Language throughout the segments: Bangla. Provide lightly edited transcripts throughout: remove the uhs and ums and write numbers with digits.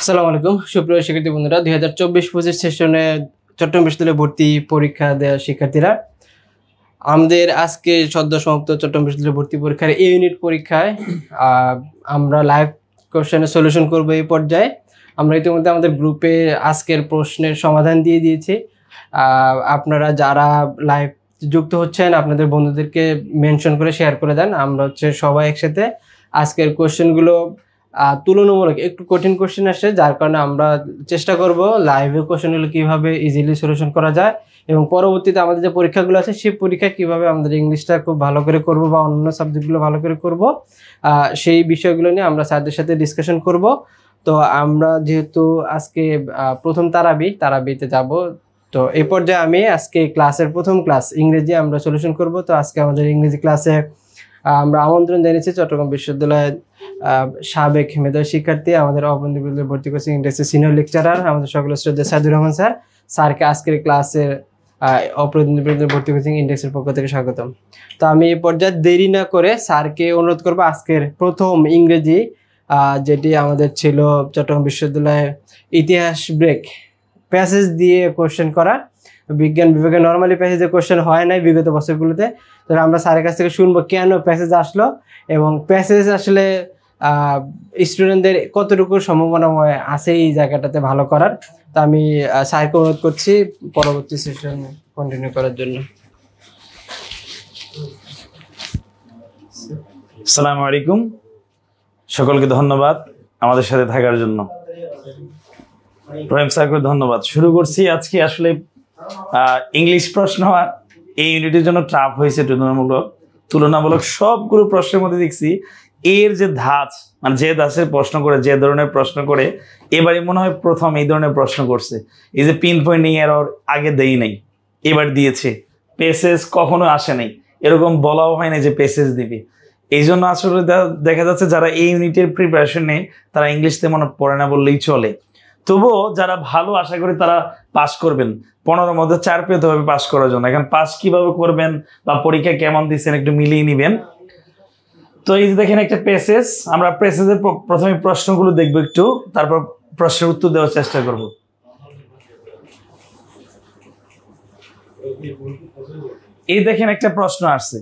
আসসালামু আলাইকুম সুপ্রিয় শিক্ষার্থী বন্ধুরা 2024-25 সেশনে চট্টগ্রাম বিশ্ববিদ্যালয়ে ভর্তি পরীক্ষা দেওয়া শিক্ষার্থীরা আমাদের আজকে সদ্য সমাপ্ত চট্টগ্রাম বিশ্ববিদ্যালয়ে ভর্তি পরীক্ষার এ ইউনিট পরীক্ষায় আমরা লাইভ কোশ্চেনের সলিউশন করব। এই পর্যায়ে আমরা ইতিমধ্যে আমাদের গ্রুপে আজকের প্রশ্নের সমাধান দিয়ে দিয়েছি। আপনারা যারা লাইভ যুক্ত হচ্ছেন আপনাদের বন্ধুদেরকে মেনশন করে শেয়ার করে দেন। আমরা সবাই একসাথে আজকের কোশ্চেনগুলো তুলনামূলক একটু কঠিন কোশ্চেন আসে, যার কারণে আমরা চেষ্টা করব লাইভে কোশ্চেনগুলো কিভাবে ইজিলি সলিউশন করা যায় এবং পরবর্তীতে আমাদের যে পরীক্ষাগুলো আছে সেই পরীক্ষায় কিভাবে আমাদের ইংলিশটা খুব ভালো করে করব বা অন্যান্য সাবজেক্টগুলো ভালো করে করব, সেই বিষয়গুলো নিয়ে আমরা স্যারদের সাথে ডিসকাশন করব। তো আমরা যেহেতু আজকে প্রথম তারাবিতে যাব, তো এই পর্যায়ে আমি আজকে ক্লাসের প্রথম ক্লাস ইংরেজি আমরা সলিউশন করব। তো আজকে আমাদের ইংরেজি ক্লাসে আমরা আমন্ত্রণ জানিয়েছি চট্টগ্রাম বিশ্ববিদ্যালয়ের সাবেক মেধাবী শিক্ষার্থী, আমাদের অবন্ধু বিদ্যালয়ে ভর্তি কোচিং ইন্ডেক্সের সিনিয়র লেকচারার, আমাদের সকলের শ্রদ্ধা সাইদুর রহমান স্যারকে আজকের ক্লাসের অপ্রতিনিধি বিদ্যালয় ভর্তি কোচিং ইন্ডেক্সের পক্ষ থেকে স্বাগতম। তো আমি এই পর্যায়ে দেরি না করে স্যারকে অনুরোধ করবো আজকের প্রথম ইংরেজি যেটি আমাদের ছিল চট্টগ্রাম বিশ্ববিদ্যালয়ে ইতিহাস ব্রেক প্যাসেজ দিয়ে কোশ্চেন করা। বিজ্ঞান বিভাগে নর্মালি প্যাসেজে কোশ্চেন হয় নাই বিগত বছরগুলোতে, তো আমরা স্যারের কাছ থেকে শুনবো কেন প্যাসেজ আসলো এবং প্যাসেজ আসলে স্টুডেন্টদের কতটুকু সম্ভাবনা আছে এই জায়গাটাতে ভালো করার। তো আমি স্যারকে অনুরোধ করছি পরবর্তী সেশন কন্টিনিউ করার জন্য। আসসালামু আলাইকুম, সকলকে ধন্যবাদ আমাদের সাথে থাকার জন্য। রহিম স্যারকে ধন্যবাদ। শুরু করছি আজকে। আসলে ইংলিশ প্রশ্ন এই ইউনিটের জন্য টাফ হয়েছে। তুলনামূলক সবগুলো প্রশ্নের মধ্যে দেখছি এর যে ধাঁচ, মানে যে ধাঁচের প্রশ্ন করে, যে ধরনের প্রশ্ন করে, এবারে মনে হয় প্রথম এই ধরনের প্রশ্ন করছে। এই যে পিন পয়েন্টিং এরর আগে দেই নাই, এবার দিয়েছে। পেসেজ কখনো আসে নাই, এরকম বলাও হয় না যে পেসেজ দিবি। এই জন্য আসলে দেখা যাচ্ছে যারা এই ইউনিটের প্রিপারেশন নেয় তারা ইংলিশ তেমন পড়ে না বললেই চলে। তবুও যারা ভালো, আশা করি তারা পাস করবেন। 15-র মধ্যে 4 পেতে হবে পাস করার জন্য। এখন পাস কিভাবে করবেন বা পরীক্ষা কেমন দিচ্ছেন একটু মিলিয়ে নিবেন। তো এই যে দেখেন একটা প্যাসেজ, আমরা প্যাসেজের প্রথমে প্রশ্নগুলো দেখবো একটু, তারপর প্রশ্নের উত্তর দেওয়ার চেষ্টা করব। এই দেখেন একটা প্রশ্ন আসছে,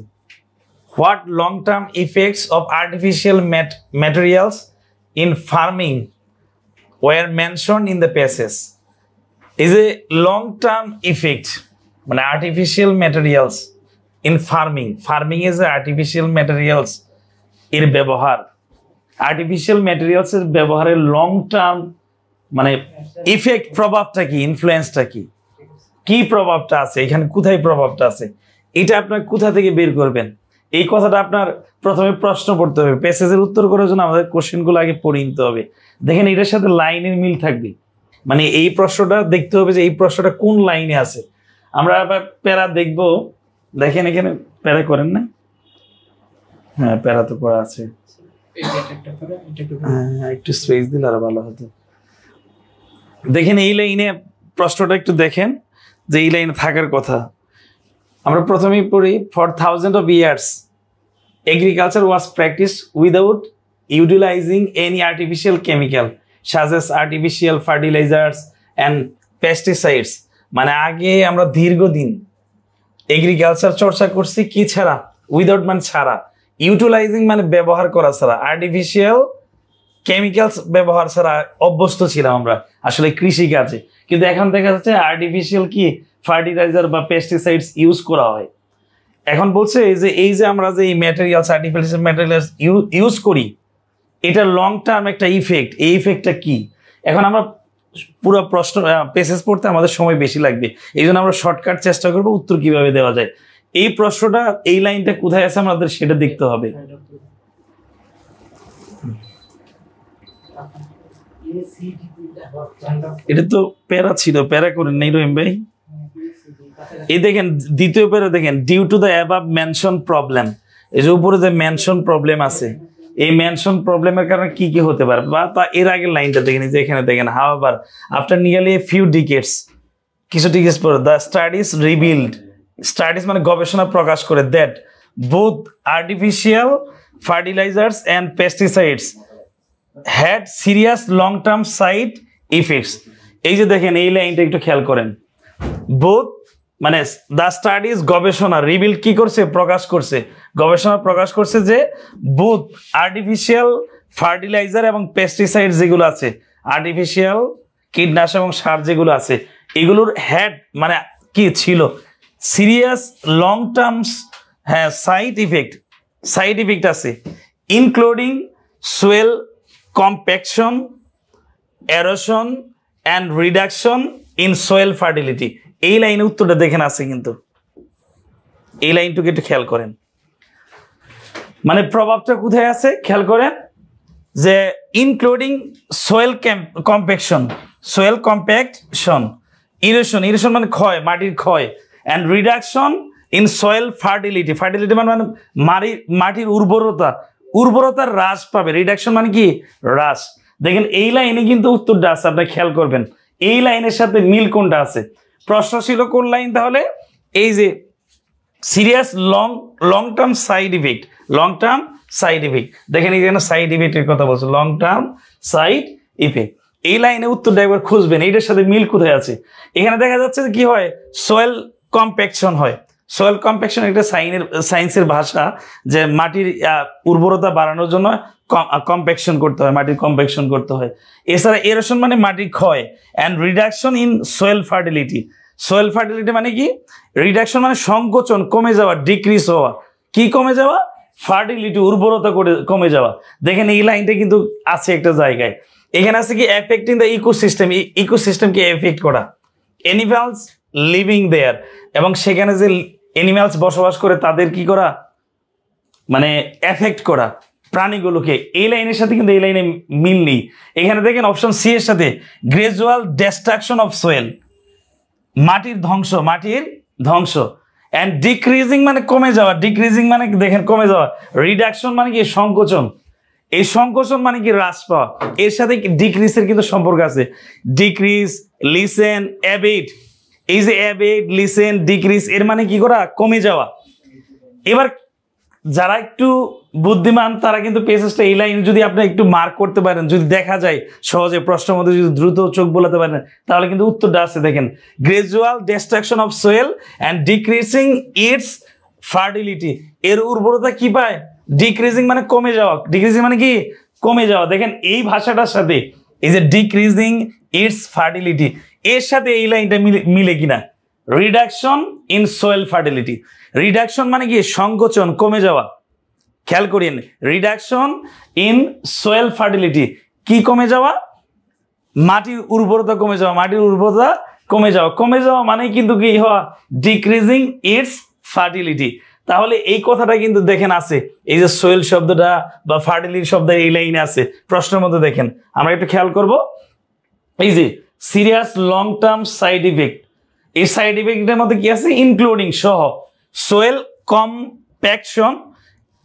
what long term effects of artificial materials in farming were mentioned in the passage? Is a long-term effect, মানে artificial materials in farming. Farming is artificial materials এর ব্যবহার। আর্টিফিশিয়াল ম্যাটেরিয়ালস এর ব্যবহারের লং টার্ম মানে ইফেক্ট, প্রভাবটা কি, ইনফ্লুয়েন্সটা কি, কি প্রভাবটা আছে এখানে, কোথায় প্রভাবটা আছে, এটা আপনার কোথা থেকে বের করবেন? এই কথাটা আপনার প্রথমে প্রশ্ন পড়তে হবে। প্যাসেজের উত্তর করার জন্য আমাদের কোশ্চেনগুলো আগে পড়ে নিতে হবে। দেখেন এটার সাথে লাইনের মিল থাকবে, মানে এই প্রশ্নটা দেখতে হবে যে এই প্রশ্নটা কোন লাইনে আছে। আমরা আবার প্যারা দেখবো। দেখেন এখানে প্যারা করেন না? হ্যাঁ, প্যারা তো করা আছে। একটু স্পেস দিলে আরো ভালো হতো। দেখেন এই লাইনে প্রশ্নটা একটু দেখেন যে এই লাইনে থাকার কথা। আমরা প্রথমেই পড়ি, for thousand of years agriculture was practice without utilizing any artificial chemical such as artificial fertilizers and pesticides. মানে আগে আমরা দীর্ঘদিন এগ্রিকালচার চর্চা করছি কি ছাড়া? উইদাউট মানে ছাড়া, ইউটিলাইজিং মানে ব্যবহার করা ছাড়া, আর্টিফিশিয়াল কেমিক্যালস ব্যবহার ছাড়া অভ্যস্ত ছিলাম আমরা আসলে কৃষি কাজে। কিন্তু এখন দেখা যাচ্ছে আর্টিফিশিয়াল কি ফার্টিলাইজার বা পেস্টিসাইডস ইউজ করা হয়। এখন বলছে এই যে আমরা যে এই ম্যাটেরিয়ালস, আর্টিফিশিয়াল ম্যাটেরিয়ালস ইউজ করি, এটা লং টার্ম একটা ইফেক্ট। এই ইফেক্টটা কি? এখন আমরা পুরো প্রশ্ন পেসেজ পড়তে আমাদের সময় বেশি লাগবে, এই জন্য আমরা শর্টকাট চেষ্টা করবো উত্তর কিভাবে দেওয়া যায়। এই প্রশ্নটা, এই লাইনটা কোথায় আছে আমাদের সেটা দেখতে হবে। এটা তো প্যারা ছিল, প্যারা করেন নাই রহিম ভাই। এই দেখেন দ্বিতীয় প্যারা দেখেন, due to the above mention problem. এই যে উপরে যে মেনশন প্রবলেম আছে, এই মেনশন প্রবলেমের কারণে কি কি হতে পারে, বা তা এর আগের লাইনটা দেখেন, যে এখানে দেখেন, হাওয়ার আফটার নিয়ারলি এ ফিউ ডিকেডস, কিছু ডিকেডস পরে, দ্য স্টাডিজ রিভিলড, স্টাডিজ মানে গবেষণা প্রকাশ করে, that both artificial fertilisers and pesticides had serious long term side effects. এই যে দেখেন এই লাইনটা একটু খেয়াল করেন, বোথ মানে দ্য স্টাডিজ গবেষণা রিভিল কি করছে, প্রকাশ করছে, গবেষণা প্রকাশ করছে যে বোথ আর্টিফিশিয়াল ফার্টিলাইজার এবং পেস্টিসাইড যেগুলো আছে, আর্টিফিশিয়াল কীটনাশক এবং সার যেগুলো আছে, এগুলোর হ্যাড মানে কি ছিল, সিরিয়াস লং টার্মস, হ্যাঁ সাইড ইফেক্ট আছে, including soil compaction, erosion and reduction in soil fertility. এই লাইনে উত্তরটা দেখেন আছে, কিন্তু এই লাইনটুকু একটু খেয়াল করেন, মানে প্রভাবটা কোথায় আছে খেয়াল করেন, যে ইনক্লুডিং সোয়েল কম্প্যাকশন, ইরোশন মানে ক্ষয়, মাটির ক্ষয়, and reduction in soil fertility মানে মাটির উর্বরতার হ্রাস পাবে, রিডাকশন মানে কি হ্রাস। দেখেন এই লাইনে কিন্তু উত্তরটা আছে, আপনি খেয়াল করবেন এই লাইনের সাথে মিল কোনটা আছে। প্রশ্ন ছিল কোন লাইন, তাহলে এই যে serious long term side effect, দেখেন এখানে সাইড ইফেক্টের কথা বলছে, লং টার্ম সাইড ইফেক্ট। এই লাইনে উত্তরটা একবার খুঁজবেন এইটার সাথে মিল কোথায় আছে। এখানে দেখা যাচ্ছে কি হয়, সোয়েল কম্প্যাকশন হয়। সোয়েল কম্প্যাকশন একটা সায়েন্সের ভাষা, যে মাটির উর্বরতা বাড়ানোর জন্য কম্প্যাকশন করতে হয়, মাটির কম্প্যাকশন করতে হয়। এছাড়া এরোশন মানে মাটির ক্ষয়, and reduction in soil fertility মানে কি, রিডাকশন মানে সংকোচন, কমে যাওয়া, ডিক্রিজ হওয়া, কি কমে যাওয়া, ফার্টিলিটি উর্বরতা কমে যাওয়া। দেখেন এই লাইনটা কিন্তু আছে একটা জায়গায়, এখানে আছে কি এফেক্টিং দ্য ইকোসিস্টেমকে এফেক্ট করা, অ্যানিমালস লিভিং দেয়ার, এবং সেখানে যে অ্যানিমালস বসবাস করে তাদের কি করা, মানে এফেক্ট করা প্রাণীগুলোকে। এই লাইনের সাথে কিন্তু এই লাইনে মিল নেই। এখানে দেখেন অপশন সি এর সাথে গ্রাজুয়াল ডিস্ট্রাকশন অফ সোয়েল, মাটির ধ্বংস, অ্যান্ড ডিক্রিজিং মানে কমে যাওয়া, মানে দেখেন কমে যাওয়া, রিডাকশন মানে কি সংকোচন, এই সংকোচন মানে কি হ্রাস পাওয়া। এর সাথে ডিক্রিজের কিন্তু সম্পর্ক আছে, ডিক্রিজ, লিসেন, অ্যাবেট, এই যে অ্যাবেট, লিসেন, ডিক্রিজ এর মানে কি করা, কমে যাওয়া। এবার যারা একটু বুদ্ধিমান তারা কিন্তু পেজেসটা এই লাইন যদি আপনি একটু মার্ক করতে পারেন, যদি দেখা যায় সহজে প্রশ্নের মধ্যে যদি দ্রুত চোখ বোলাতে পারেন, তাহলে কিন্তু উত্তরটা আছে। দেখেন gradual destruction of soil and decreasing its fertility, এর উর্বরতা কি পায়, ডিক্রিজিং মানে কমে যাওয়া, মানে কি কমে যাওয়া। দেখেন এই ভাষাটার সাথে এই যে ডিক্রিজিং ইটস ফার্টিলিটি এর সাথে এই লাইনটা মিলে কিনা, reduction in soil fertility, reduction মানে কি সংকোচন, কমে যাওয়া। খেয়াল করেন, রিডাকশন ইন সোয়েল ফার্টিলিটি কি কমে যাওয়া, মাটির উর্বরতা কমে যাওয়া মানে কিন্তু কি হওয়া, ডিক্রিজিং ইটস ফার্টিলিটি। তাহলে এই কথাটা কিন্তু দেখেন আছে, এই যে সোয়েল শব্দটা বা ফার্টিলিটি শব্দ এই লাইনে আছে প্রশ্নের মধ্যে। দেখেন আমরা একটু খেয়াল করব, এই যে serious long term side effect, এই সাইড ইফেক্টের মধ্যে কি আছে, ইনক্লুডিং সহ সোয়েল কম্প্যাকশন,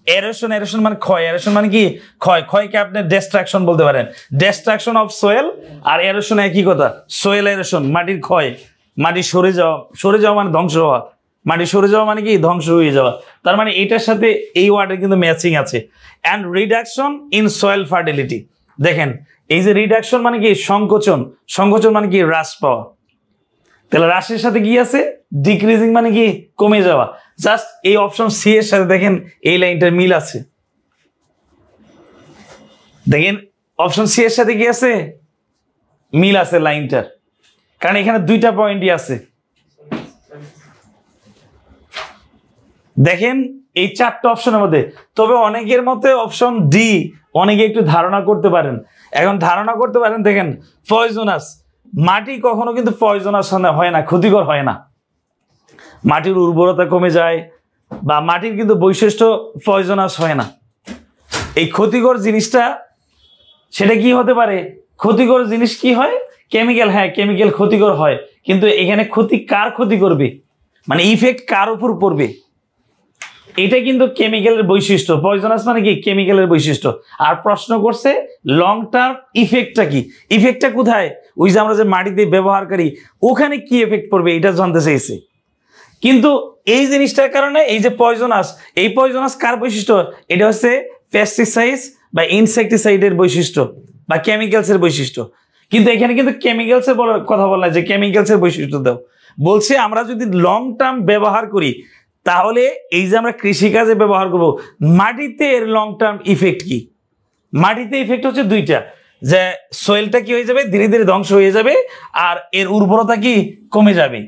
এরোশন মানে ক্ষয়, মানে কি ক্ষয়কে আপনি ডিস্ট্রাকশন বলতে পারেন, distraction of Soyel, R erosion একই কথা, সোয়েল এরোশন মাটির ক্ষয়, মাটি সরে যাওয়া মানে ধ্বংস হওয়া, মাটি সরে যাওয়া মানে কি ধ্বংস হয়ে যাওয়া। তার মানে এটার সাথে এই ওয়ার্ডের কিন্তু ম্যাচিং আছে। And reduction in soil fertility, দেখেন এই যে রিডাকশন মানে কি সংকোচন মানে কি হ্রাস পাওয়া, তাহলে হ্রাসের সাথে কি আছে, ডিক্রিজিং মানে কি কমে যাওয়া। জাস্ট এই অপশন সি এর সাথে দেখেন এই লাইনটার মিল আছে, দেখেন অপশন সি এর সাথে কি আছে, মিল আছে লাইনটার, কারণ এখানে দুইটা পয়েন্টই আছে। দেখেন এই চারটা অপশনের মধ্যে, তবে অনেকের মতে অপশন ডি অনেকে একটু ধারণা করতে পারেন। এখন ধারণা করতে পারেন, দেখেন পয়জনাস, মাটি কখনো কিন্তু পয়জনাস হয় না, ক্ষতিকর হয় না, মাটির উর্বরতা কমে যায় বা মাটির কিন্তু বৈশিষ্ট্য পয়জনাস হয় না। এই ক্ষতিকর জিনিসটা সেটা কি হতে পারে, ক্ষতিকর জিনিস কি হয়, কেমিক্যাল, হ্যাঁ কেমিক্যাল ক্ষতিকর হয়, কিন্তু এখানে কার ক্ষতি করবে, মানে ইফেক্ট কার উপর পড়বে, এটা কিন্তু কেমিক্যালের বৈশিষ্ট্য। পয়জনাস মানে কি কেমিক্যালের বৈশিষ্ট্য। আর প্রশ্ন করছে লং টার্ম ইফেক্টটা কি, ইফেক্টটা কোথায়, ওই যে আমরা যে মাটিতে ব্যবহার করি ওখানে কি এফেক্ট পড়বে এটা জানতে চাইছে। কিন্তু এই জিনিসটার কারণে এই যে পয়জনাস, এই পয়জনাস কার বৈশিষ্ট্য, এটা হচ্ছে পেস্টিসাইড বা ইনসেকটিসাইডের বৈশিষ্ট্য বা কেমিক্যালসের বৈশিষ্ট্য, কিন্তু এখানে কিন্তু কেমিক্যালসের কথা বলা যে কেমিক্যালসের বৈশিষ্ট্য দাও, বলছে আমরা যদি লং টার্ম ব্যবহার করি তাহলে এই যে আমরা কৃষিকাজে ব্যবহার করব, মাটিতে এর লং টার্ম ইফেক্ট কি? মাটিতে ইফেক্ট হচ্ছে দুইটা, যে সয়েলটা কি হয়ে যাবে, ধীরে ধীরে ধ্বংস হয়ে যাবে, আর এর উর্বরতা কি কমে যাবে।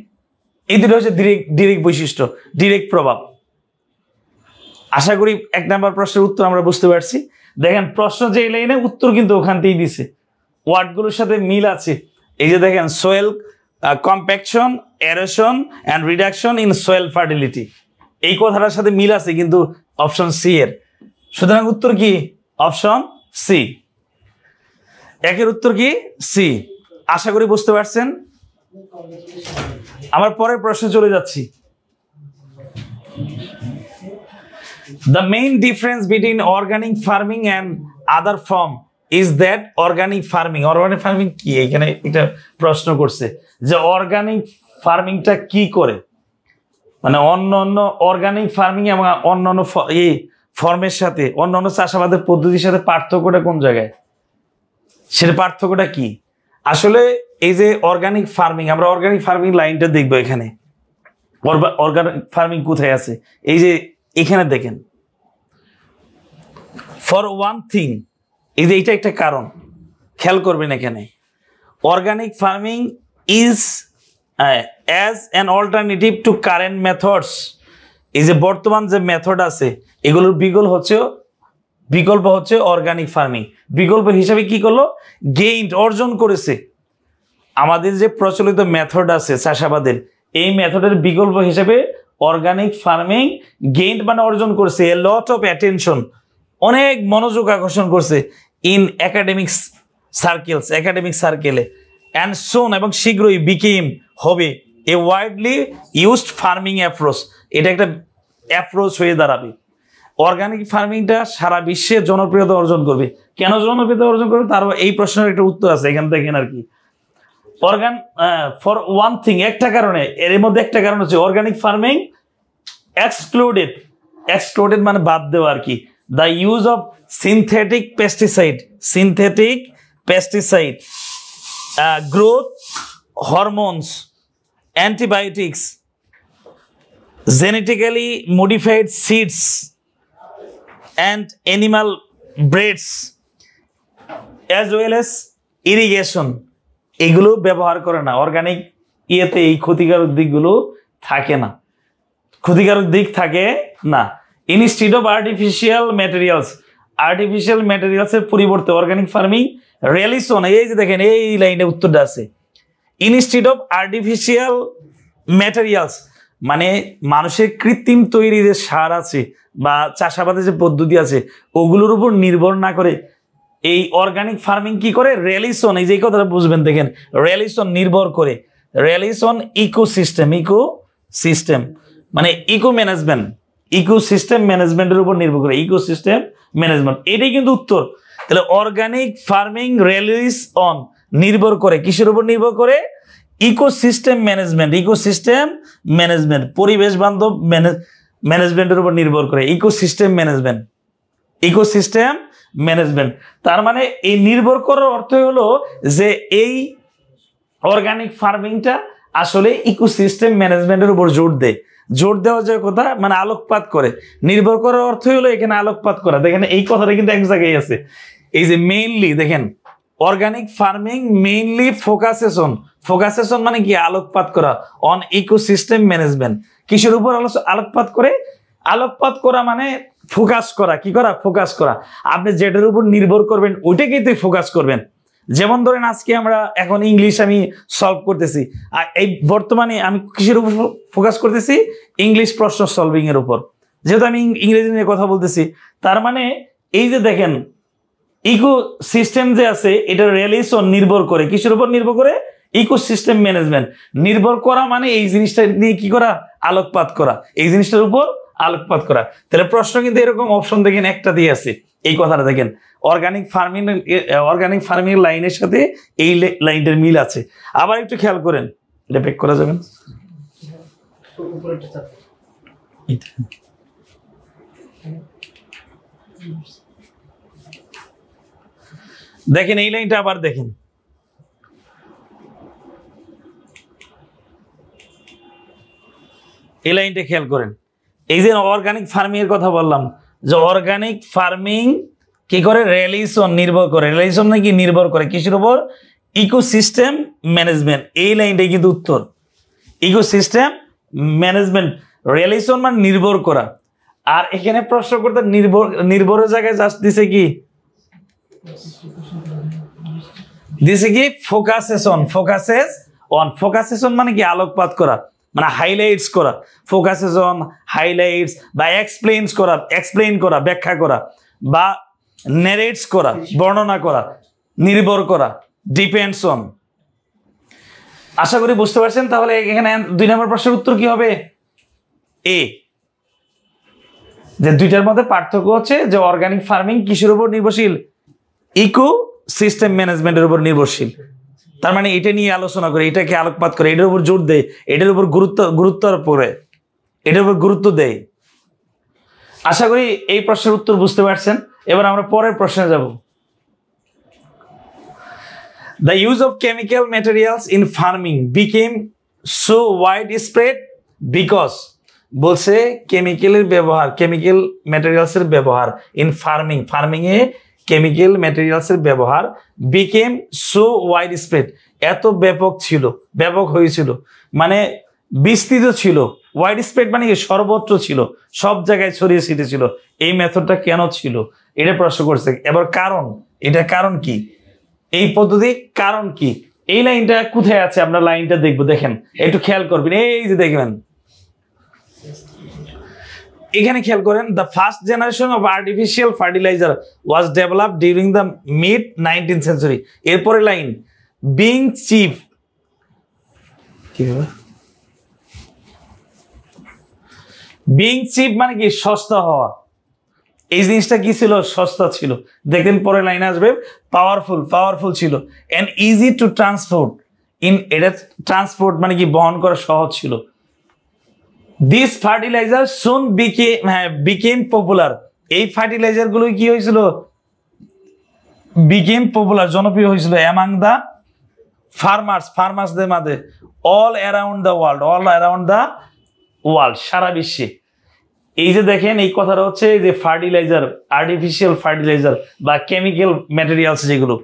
এই দুটো হচ্ছে ডিরেক্ট বৈশিষ্ট্য, ডিরেক্ট প্রভাব। আশা করি 1 নম্বর প্রশ্নের উত্তর আমরা বুঝতে পারছি। দেখেন প্রশ্ন যে লাইনে, উত্তর কিন্তু ওখানতেই দিছে, ওয়ার্ডগুলোর সাথে মিল আছে। এই যে দেখেন soil compaction, erosion and reduction in soil fertility, এই কথাটার সাথে মিল আছে কিন্তু অপশন সি এর। সুতরাং উত্তর কি? Option C. 1-এর উত্তর কি? সি। আশা করি বুঝতে পারছেন। আমার পরের প্রশ্নে চলে যাচ্ছি। The main difference between organic farming and other form is that organic farming কি? এখানে একটা প্রশ্ন করছে যে অর্গানিক ফার্মিংটা কি করে, মানে অন্য অর্গানিক ফার্মিং এবং অন্যান্য এই ফর্মের সাথে, অন্যান্য চাষাবাদের পদ্ধতির সাথে পার্থক্যটা কোন জায়গায়, সেটা পার্থক্যটা কি? আসলে এই যে অর্গানিক ফার্মিং, আমরা অর্গানিক ফার্মিং লাইনটা দেখবো এখানে। অর্গানিক ফার্মিং কোথায় আছে? এই যে এখানে দেখেন, ফর ওয়ান থিং, এই যে এটা একটা কারণ, খেয়াল করবেন এখানে, organic farming is as an alternative to current methods. এই যে বর্তমান যে মেথড আছে এগুলোর বিকল্প হচ্ছে অর্গানিক ফার্মিং। বিকল্প হিসাবে কি করলো? গেইন, অর্জন করেছে। আমাদের যে প্রচলিত মেথড আছে চাষাবাদের, এই মেথডের বিকল্প হিসেবে অর্গানিক ফার্মিং গেইন মানে অর্জন করছে এ লট অফ অ্যাটেনশন, অনেক মনোযোগ আকর্ষণ করছে ইন একাডেমিক সার্কেলে, অ্যান্ড সোন, এবং শীঘ্রই বিকেম, হবে এ ওয়াইডলি ইউজড ফার্মিং অ্যাপ্রোচ। এটা একটা অ্যাপ্রোচ হয়ে দাঁড়াবে। অর্গানিক ফার্মিংটা সারা বিশ্বে জনপ্রিয়তা অর্জন করবে। কেন জনপ্রিয়তা অর্জন করবে তার এই প্রশ্নের একটা উত্তর আছে এখান থেকে আর কি। ফর ওয়ান থিং, একটা কারণে, এর মধ্যে একটা কারণ হচ্ছে অর্গানিক ফার্মিং এক্সক্লুডেড মানে বাদ দেওয়া আর কি, the use of synthetic pesticide, growth hormones, antibiotics, genetically modified seeds and animal breads, as well as irrigation, এগুলো ব্যবহার করে না। অর্গানিক ইয়েতে এই ক্ষতিকারক দিকগুলো থাকে না, ক্ষতিকারক দিক থাকে না। ইনস্টিড অফ আর্টিফিশিয়াল ম্যাটেরিয়ালসের পরিবর্তে অর্গানিক ফার্মিং রিয়েলিসন, এই যে দেখেন এই লাইনে উত্তরটা আছে, ইনস্টিড অফ আর্টিফিশিয়াল ম্যাটেরিয়ালস মানে মানুষের কৃত্রিম তৈরি যে সার আছে বা চাষাবাদের যে পদ্ধতি আছে ওগুলোর উপর নির্ভর না করে এই অর্গানিক ফার্মিং কি করে? রিয়েলিসন, এই যে কথাটা বুঝবেন, দেখেন রিয়েলিসন নির্ভর করে, রিয়েলিসন ইকোসিস্টেম মানে ইকোসিস্টেম ম্যানেজমেন্টের উপর নির্ভর করে, ইকোসিস্টেম ম্যানেজমেন্ট, এটাই কিন্তু উত্তর। তাহলে অর্গানিক ফার্মিং রিয়েলিস অন, নির্ভর করে কিসের উপর? নির্ভর করে ইকোসিস্টেম ম্যানেজমেন্ট, পরিবেশ বান্ধব ম্যানেজমেন্টের উপর নির্ভর করে, ইকোসিস্টেম ম্যানেজমেন্ট। তার মানে এই নির্ভর করার অর্থ হলো যে এই অর্গানিক ফার্মিংটা আসলে ইকোসিস্টেম ম্যানেজমেন্টের উপর জোর দেওয়া যায় কথা, মানে আলোকপাত করে। নির্ভর করার অর্থ হলো এখানে আলোকপাত করা। দেখেন এই কথাটা কিন্তু এক জায়গায় আছে, এই যে মেইনলি দেখেন অর্গানিক ফার্মিং মেইনলি ফোকাসেশন মানে কি? আলোকপাত করা অন ইকোসিস্টেম ম্যানেজমেন্ট। কিসের উপর আলোকপাত করে? আলোকপাত করা মানে ফোকাস করা। কি করা? ফোকাস করা। আপনি যেটার উপর নির্ভর করবেন ওইটাকেই তো ফোকাস করবেন। যেমন ধরেন আজকে আমরা এখন ইংলিশ আমি সলভ করতেছি, আর এই বর্তমানে আমি কিসের উপর ফোকাস করতেছি? ইংলিশ প্রশ্ন সলভিং এর উপর, যেহেতু আমি ইংরেজি নিয়ে কথা বলতেছি। তার মানে এই যে দেখেন ইকোসিস্টেম যে আছে এটা রিয়েলিসন নির্ভর করে কিসের উপর? নির্ভর করে ইকোসিস্টেম ম্যানেজমেন্ট। নির্ভর করা মানে এই জিনিসটা নিয়ে কি করা? আলোকপাত করা, এই জিনিসটার উপর আলোকপাত করা। তাহলে প্রশ্ন কিন্তু এরকম অপশন দেখেন একটা দিয়ে আছে, এই কথাটা দেখেন অর্গানিক ফার্মিং লাইনের সাথে এই লাইনটার মিল আছে। আবার একটু খেয়াল করেন, এটা ব্যাক করা যাবে না? দেখেন এই লাইনটা আবার দেখেন, এই লাইনটা খেয়াল করেন। এই যে অর্গানিক ফার্মিং এর কথা বললাম, যে অর্গানিক ফার্মিং কি করে, রিলেশন নির্ভর করে, রিলেশন নাকি নির্ভর করে কিসের উপর, ইকোসিস্টেম ম্যানেজমেন্ট। এই লাইনটাই কিন্তু উত্তর, ইকোসিস্টেম ম্যানেজমেন্ট, রিলেশন মানে নির্ভর করা। আর এখানে প্রশ্ন করতে নির্ভরের জায়গায় জাস্ট দিছে কি, দিছে কি focuses on, focuses on, focuses on মানে কি আলোকপাত করা, মানে হাইলাইটস করা, ফোকাসেস অন, হাইলাইটস বা এক্সপ্লেইনস করা, এক্সপ্লেইন করা, ব্যাখ্যা করা, বা নেরেটস করা, বর্ণনা করা, নির্ভর করা, ডিপেন্ডস অন। আশা করি বুঝতে পারছেন। তাহলে এখানে 2 নম্বর প্রশ্নের উত্তর কি হবে, এ। যে দুইটার মধ্যে পার্থক্য হচ্ছে যে অর্গানিক ফার্মিং কিসের উপর নির্ভরশীল, ইকো সিস্টেম ম্যানেজমেন্টের উপর নির্ভরশীল। তার মানে এটা নিয়ে আলোচনা করে, এটাকে আলোকপাত করে, এটার উপর জোর দেয়, এটার উপর গুরুত্ব পড়ে, এটার উপর গুরুত্ব দেয়। আশা করি এই প্রশ্নের উত্তর বুঝতে পারছেন। এবার আমরা পরের প্রশ্নে যাব। The use of chemical materials in farming became so widespread because, বলছে কেমিক্যালের ব্যবহার, কেমিক্যাল ম্যাটেরিয়ালসের ব্যবহার ইন ফার্মিং, ফার্মিং এ কেমিক্যাল ম্যাটেরিয়ালসের ব্যবহার became so widespread, এত ব্যাপক ছিল, ব্যাপক হয়েছিল মানে বিস্তৃত ছিল। ওয়াইডস্প্রেড মানে সর্বত্র ছিল, সব জায়গায় ছড়িয়ে ছিটিয়ে ছিল। এই মেথডটা কেন ছিল এটা প্রশ্ন করছে। এবার কারণ, এটা কারণ কি, এই পদ্ধতি কারণ কি, এই লাইনটা কোথায় আছে আমরা লাইনটা দেখবো। দেখেন একটু খেয়াল করবেন, এই যে দেখবেন এখানে খেয়াল করেন, the first generation of artificial fertiliser was developed during the mid 19th century। এরপরে লাইন, বিং চিপ, কি হবে, বিং চিপ মানে কি সস্তা হওয়া। এই জিনিসটা কি ছিল, সস্তা ছিল। দেখেন পরে লাইন আসবে, পাওয়ারফুল, পাওয়ারফুল ছিল, and easy to transport, in এটা ট্রান্সপোর্ট মানে কি বহন করা সহজ ছিল। This fertiliser soon became popular, এই ফার্টিলাইজার গুলো কি হয়েছিল, বিকেম পপুলার, জনপ্রিয় হয়েছিল অ্যামাং দা ফার্মার্স, ফার্মার্সদের মাঝে, all around the world, all around the world, সারা বিশ্বে। এই যে দেখেন এই কথাটা হচ্ছে যে ফার্টিলাইজার, আর্টিফিশিয়াল ফার্টিলাইজার বা কেমিক্যাল ম্যাটেরিয়ালস, যেগুলো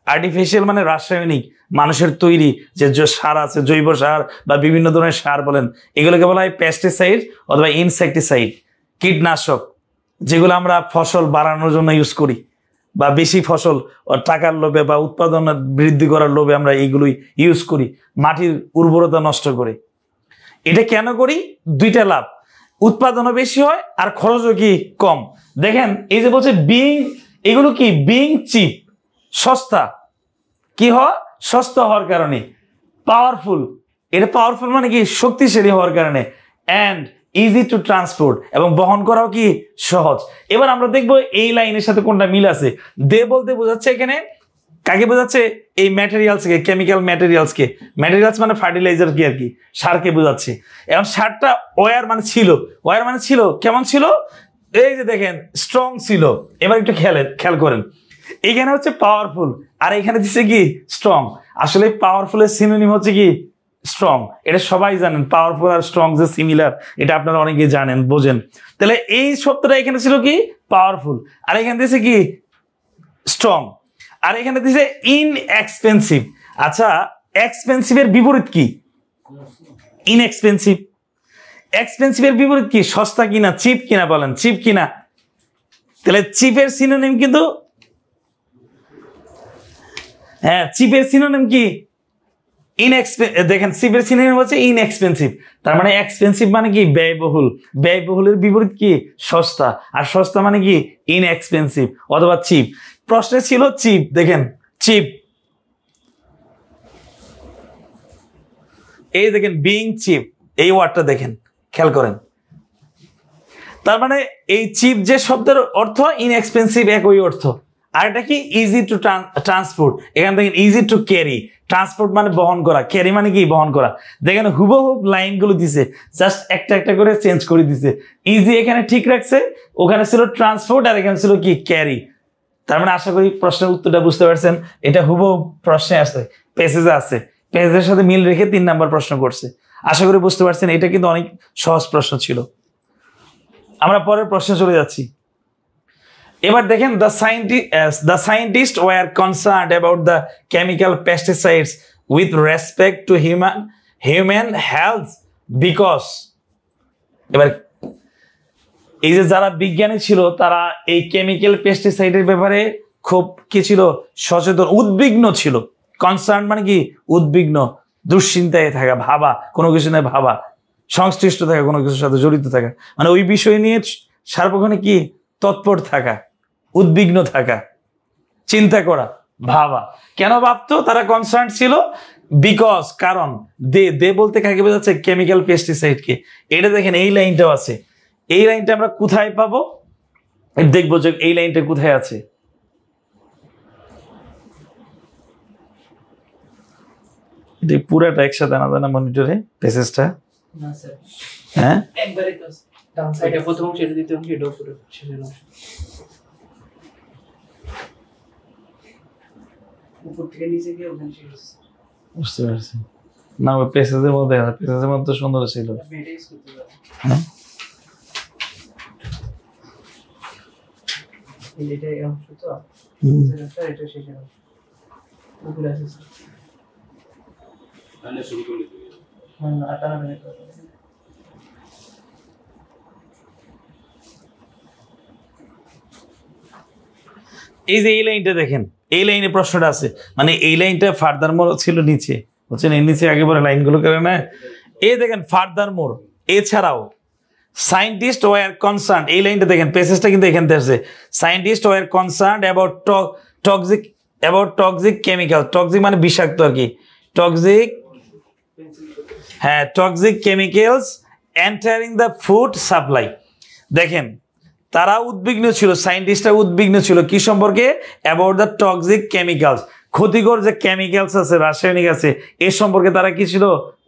আর্টিফিশিয়াল মানে রাসায়নিক, মানুষের তৈরি যে সার আছে, জৈব সার বা বিভিন্ন ধরনের সার বলেন, এগুলোকে বলা হয় পেস্টিসাইড অথবা ইনসেকটিসাইড, কীটনাশক, যেগুলো আমরা ফসল বাড়ানোর জন্য ইউজ করি বা বেশি ফসল টাকার লোভে বা উৎপাদন বৃদ্ধি করার লোভে আমরা এইগুলোই ইউজ করি, মাটির উর্বরতা নষ্ট করে। এটা কেন করি, দুইটা লাভ, উৎপাদনও বেশি হয় আর খরচও কি কম। দেখেন এই যে বলছে বিং, এগুলো কি বিং চিপ, সস্তা, কি হয় সস্তা হওয়ার কারণে, পাওয়ারফুল, এটা পাওয়ারফুল মানে কি শক্তিশালী হওয়ার কারণে, অ্যান্ড ইজি টু ট্রান্সপোর্ট, এবং বহন করাও কি সহজ। এবার আমরা দেখবো এই লাইনের সাথে কোনটা মিল আছে। দে বলতে বোঝাচ্ছে এখানে কাকে বোঝাচ্ছে, এই ম্যাটেরিয়ালসকে, কেমিক্যাল ম্যাটেরিয়ালসকে, ম্যাটেরিয়ালস মানে ফার্টিলাইজার কি আর কি, সারকে বোঝাচ্ছে। এখন সারটা ওয়ার মানে ছিল, ওয়ার মানে ছিল কেমন ছিল, এই যে দেখেন স্ট্রং ছিল। এবার একটু খেয়াল করেন, এখানে হচ্ছে পাওয়ারফুল আর এখানে দিচ্ছে কি স্ট্রং। আসলে পাওয়ারফুলের সিনোনিম হচ্ছে কি স্ট্রং, এটা সবাই জানেন, পাওয়ারফুল আর স্ট্রং যে সিমিলার, এটা আপনারা অনেকে জানেন, বোঝেন। তাহলে এই শব্দটা এখানে ছিল কি পাওয়ারফুল, আর এখানে দিচ্ছে কি স্ট্রং, আর এখানে দিছে ইনএক্সপেন্সিভ। আচ্ছা এক্সপেন্সিভের বিপরীত কি, ইনএক্সপেন্সিভ। এক্সপেন্সিভের বিপরীত কি, সস্তা কিনা, চিপ কিনা, বলেন চিপ কিনা। তাহলে চিপের সিনোনিম কিন্তু, হ্যাঁ চিপের সিনোনিম কি দেখেন চিপের সিনোনিম হচ্ছে ইনএক্সপেন্সিভ। তার মানে এক্সপেন্সিভ মানে কি ব্যয়বহুল, ব্যয়বহুলের বিপরীত কি সস্তা, আর সস্তা মানে কি ইনএক্সপেন্সিভ অথবা চিপ। প্রশ্নে ছিল চিপ, দেখেন চিপ, এই দেখেন বিং চিপ, এই ওয়ার্ডটা দেখেন খেয়াল করেন। তার মানে এই চিপ যে শব্দের অর্থ ইনএক্সপেন্সিভ একই অর্থ, আর এটা কি ইজি টু ট্রান্সপোর্ট, এখান থেকে ইজি টু ক্যারি, ট্রান্সপোর্ট মানে বহন করা, ক্যারি মানে কি বহন করা। দেখেন হুবহুব লাইনগুলো দিছে, জাস্ট একটা একটা করে চেঞ্জ করে দিছে। ইজি এখানে ঠিক রাখছে, ওখানে ছিল ট্রান্সপোর্ট আর এখানে ছিল কি ক্যারি। তার মানে আশা করি প্রশ্নের উত্তরটা বুঝতে পারছেন। এটা হুবহু প্রশ্নে আছে, প্যাসেজে আছে, প্যাসেজের সাথে মিল রেখে 3 নাম্বার প্রশ্ন করছে। আশা করি বুঝতে পারছেন, এটা কিন্তু অনেক সহজ প্রশ্ন ছিল। আমরা পরের প্রশ্নে চলে যাচ্ছি। এবার দেখেন, the scientists were concerned about the chemical pesticides with respect to human health because, এবার এই যে যারা বিজ্ঞানী ছিল তারা এই কেমিক্যাল পেস্টিসাইডের ব্যাপারে খুব কি ছিল, সচেতন, উদ্বিগ্ন ছিল। কনসার্ন মানে কি, উদ্বিগ্ন, দুশ্চিন্তায় থাকা, ভাবা, কোনো কিছু নিয়ে ভাবা, সংশ্লিষ্ট থাকা, কোনো কিছুর সাথে জড়িত থাকা, মানে ওই বিষয় নিয়ে সার্বক্ষণিক কি তৎপর থাকা, উদ্বিগ্ন থাকা, চিন্তা করা, ভাবা। কেন ভাবতো তারা, কনসার্ন ছিল? বিকজ, কারণ। দে বলতে কাকে বোঝাচ্ছে? কেমিক্যাল পেস্টিসাইডকে। এটা দেখেন এই লাইনটাও আছে। এই লাইনটা আমরা কোথায় পাবো দেখবো, যে এই লাইনটা কোথায় আছে। পুরাটা একসাথে আনা না মনিটরে প্যাসেজটা? না স্যার, হ্যাঁ একবারে তো ডান সাইডে প্রথম অংশ, এটা দ্বিতীয় অংশ, এটা উপরে শেষের অংশ, উপর থেকে নিচে গিয়ে ওখানে শেষ। বুঝতে পারছি না, ওই প্যাসেজের মধ্যে, প্যাসেজের মধ্যে সুন্দর ছিল। হ্যাঁ এটা এই অংশ তো, এটা শেষের অংশ, উপরে আছে স্যার। তাহলে শুরু করে দিই। হ্যাঁ, 18 মিনিট। এই যে এই লাইনটা দেখেন, এই লাইনে প্রশ্নটা আছে, মানে এই লাইনটা ফার্দার মোর ছিল নিচে, বুঝছেন? এই নিচে একেবারে লাইনগুলো করে না, এই দেখেন ফার্দার মোর। এছাড়াও সায়েন্টিস্ট ওয়ার কনসার্ন, এই লাইনটা দেখেন, প্যাসেজটা কিন্তু এখান থেকে আসছে। Scientist were concern about toxic chemical, toxic মানে বিষাক্ত আর কি, টক্সিক, হ্যাঁ, toxic chemicals entering the food supply. দেখেন তারা উদ্বিগ্ন ছিল, সায়েন্টিস্টরা উদ্বিগ্ন ছিল কি সম্পর্কে? অ্যাবাউট দ্য টক্সিক কেমিক্যালস, ক্ষতিকর যে কেমিক্যালস আছে, রাসায়নিক আছে, এ সম্পর্কে তারা কি ছিল?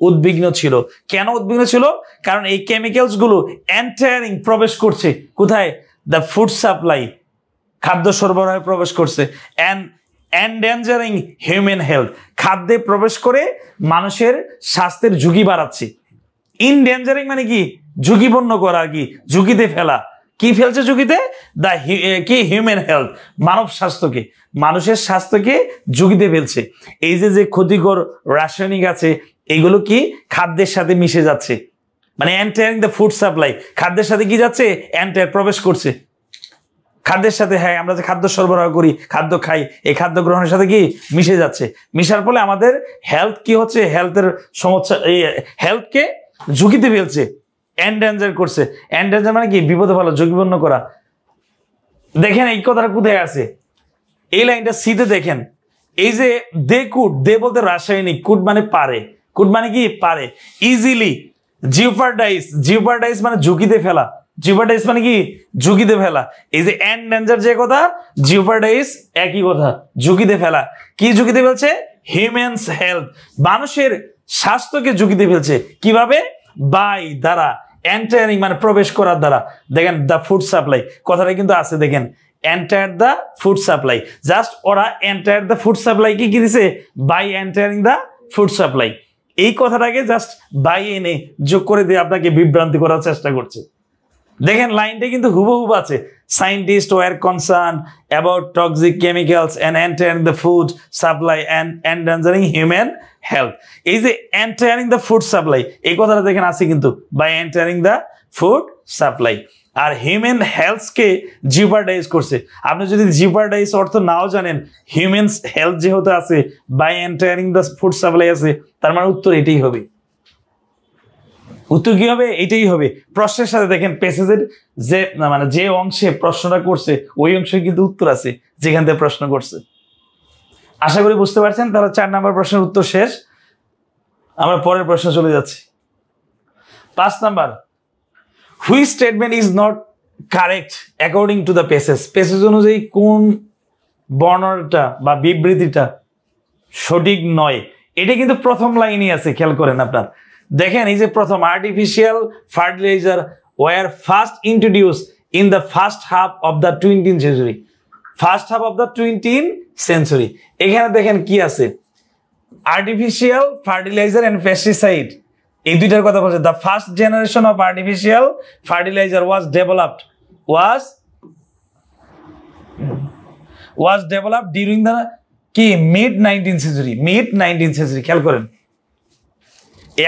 উদ্বিগ্ন ছিল। কেন উদ্বিগ্ন ছিল? কারণ এই কেমিক্যালস গুলো এন্টারিং, প্রবেশ করছে কোথায়? দ্য ফুড সাপ্লাই, খাদ্য সরবরাহে প্রবেশ করছে। অ্যান্ড এন্ডেঞ্জারিং হিউম্যান হেলথ, খাদ্যে প্রবেশ করে মানুষের স্বাস্থ্যের ঝুঁকি বাড়াচ্ছে। ইনডেঞ্জারিং মানে কি? ঝুঁকিপূর্ণ করা, কি ঝুঁকিতে ফেলা। কি ফেলছে ঝুঁকিতে? দ্য কি হিউম্যান হেলথ, মানব স্বাস্থ্যকে, মানুষের স্বাস্থ্যকে ঝুঁকিতে ফেলছে। এই যে ক্ষতিকর রাসায়নিক আছে, এগুলো কি খাদ্যের সাথে মিশে যাচ্ছে, মানে এন্টারিং দ্য ফুড সাপ্লাই, খাদ্যের সাথে কি যাচ্ছে? এন্টার, প্রবেশ করছে খাদ্যের সাথে। হ্যাঁ, আমরা যে খাদ্য সরবরাহ করি, খাদ্য খাই, এই খাদ্য গ্রহণের সাথে কি মিশে যাচ্ছে। মিশার ফলে আমাদের হেলথ কি হচ্ছে? হেলথের সমস্যা, এই হেলথকে ঝুঁকিতে ফেলছে, এন্ডেঞ্জার করছে। এন্ডেঞ্জার মানে কি? বিপদে ফেলা, ঝুঁকিপূর্ণ করা। দেখেন এই কথাটা কোথায় আছে? এই লাইনটা সিতে দেখেন, এই যে দে বলতে রাসায়নিক, কুড মানে পারে, কুড মানে কি? পারে। ইজিলি জিওপারডাইজ মানে ঝুঁকিতে ফেলা, জিওপারডাইজ মানে কি? ঝুঁকিতে ফেলা। এই যে এন্ডেঞ্জার যে কথা, জিওপারডাইজ একই কথা, ঝুঁকিতে ফেলা। কি ঝুঁকিতে ফেলছে? হিউম্যানস হেলথ, মানুষের স্বাস্থ্যকে ঝুঁকিতে ফেলছে। কিভাবে? বাই, দ্বারা, এন্টারিং মানে প্রবেশ করার দ্বারা। দেখেন দ্য ফুড সাপ্লাই কথাটা কিন্তু আছে, দেখেন enter the food supply, just ওরা এন্টার দ্য ফুড সাপ্লাই কি দিছে? By entering the food supply. এই কথাটাকে জাস্ট বাই এনে যোগ করে দিয়ে আপনাকে বিভ্রান্তি করার চেষ্টা করছে। দেখেন লাইনটা কিন্তু হুবহু আছে। Scientist were concern about toxic chemicals and entering the food supply and endangering human health. এই যে এন্টারিং দ্য ফুড সাপ্লাই, এই কথাটা দেখেন আছে কিন্তু, by entering the food supply. আর হিউম্যান হেলথকে জিওপারডাইজ করছে। আপনি যদি জিওপারডাইজ অর্থ নাও জানেন, হিউম্যান হেলথ যেহেতু আছে, by entering the food supply আছে, তার মানে উত্তর এটাই হবে। উত্তর কি হবে? এটাই হবে। প্রশ্নের সাথে দেখেন প্যাসেজের যে মানে যে অংশে প্রশ্নটা করছে, ওই অংশে কিন্তু উত্তর আছে যেখান থেকে প্রশ্ন করছে। আশা করি বুঝতে পারছেন। তাহলে 4 নম্বর প্রশ্নের উত্তর শেষ। আমরা পরের প্রশ্ন চলে যাচ্ছি। 5 number, which statement is not correct according to the passage. Passage অনুযায়ী কোন বর্ণনাটা বা বিবৃতিটা সঠিক নয়? এটা কিন্তু প্রথম লাইনে আছে, খেয়াল করেন আপনার। দেখেন এই যে প্রথম, artificial fertiliser were first introduce in the first half of the 20th century। First half of the 20th century। এখানে দেখেন কি আছে, আর্টিফিশিয়াল ফার্টিলাইজার এন্ড পেস্টিসাইড, এই দুইটার কথা বলছে। The first generation of artificial fertiliser was developed during the কি mid 19th century। খেয়াল করেন, এই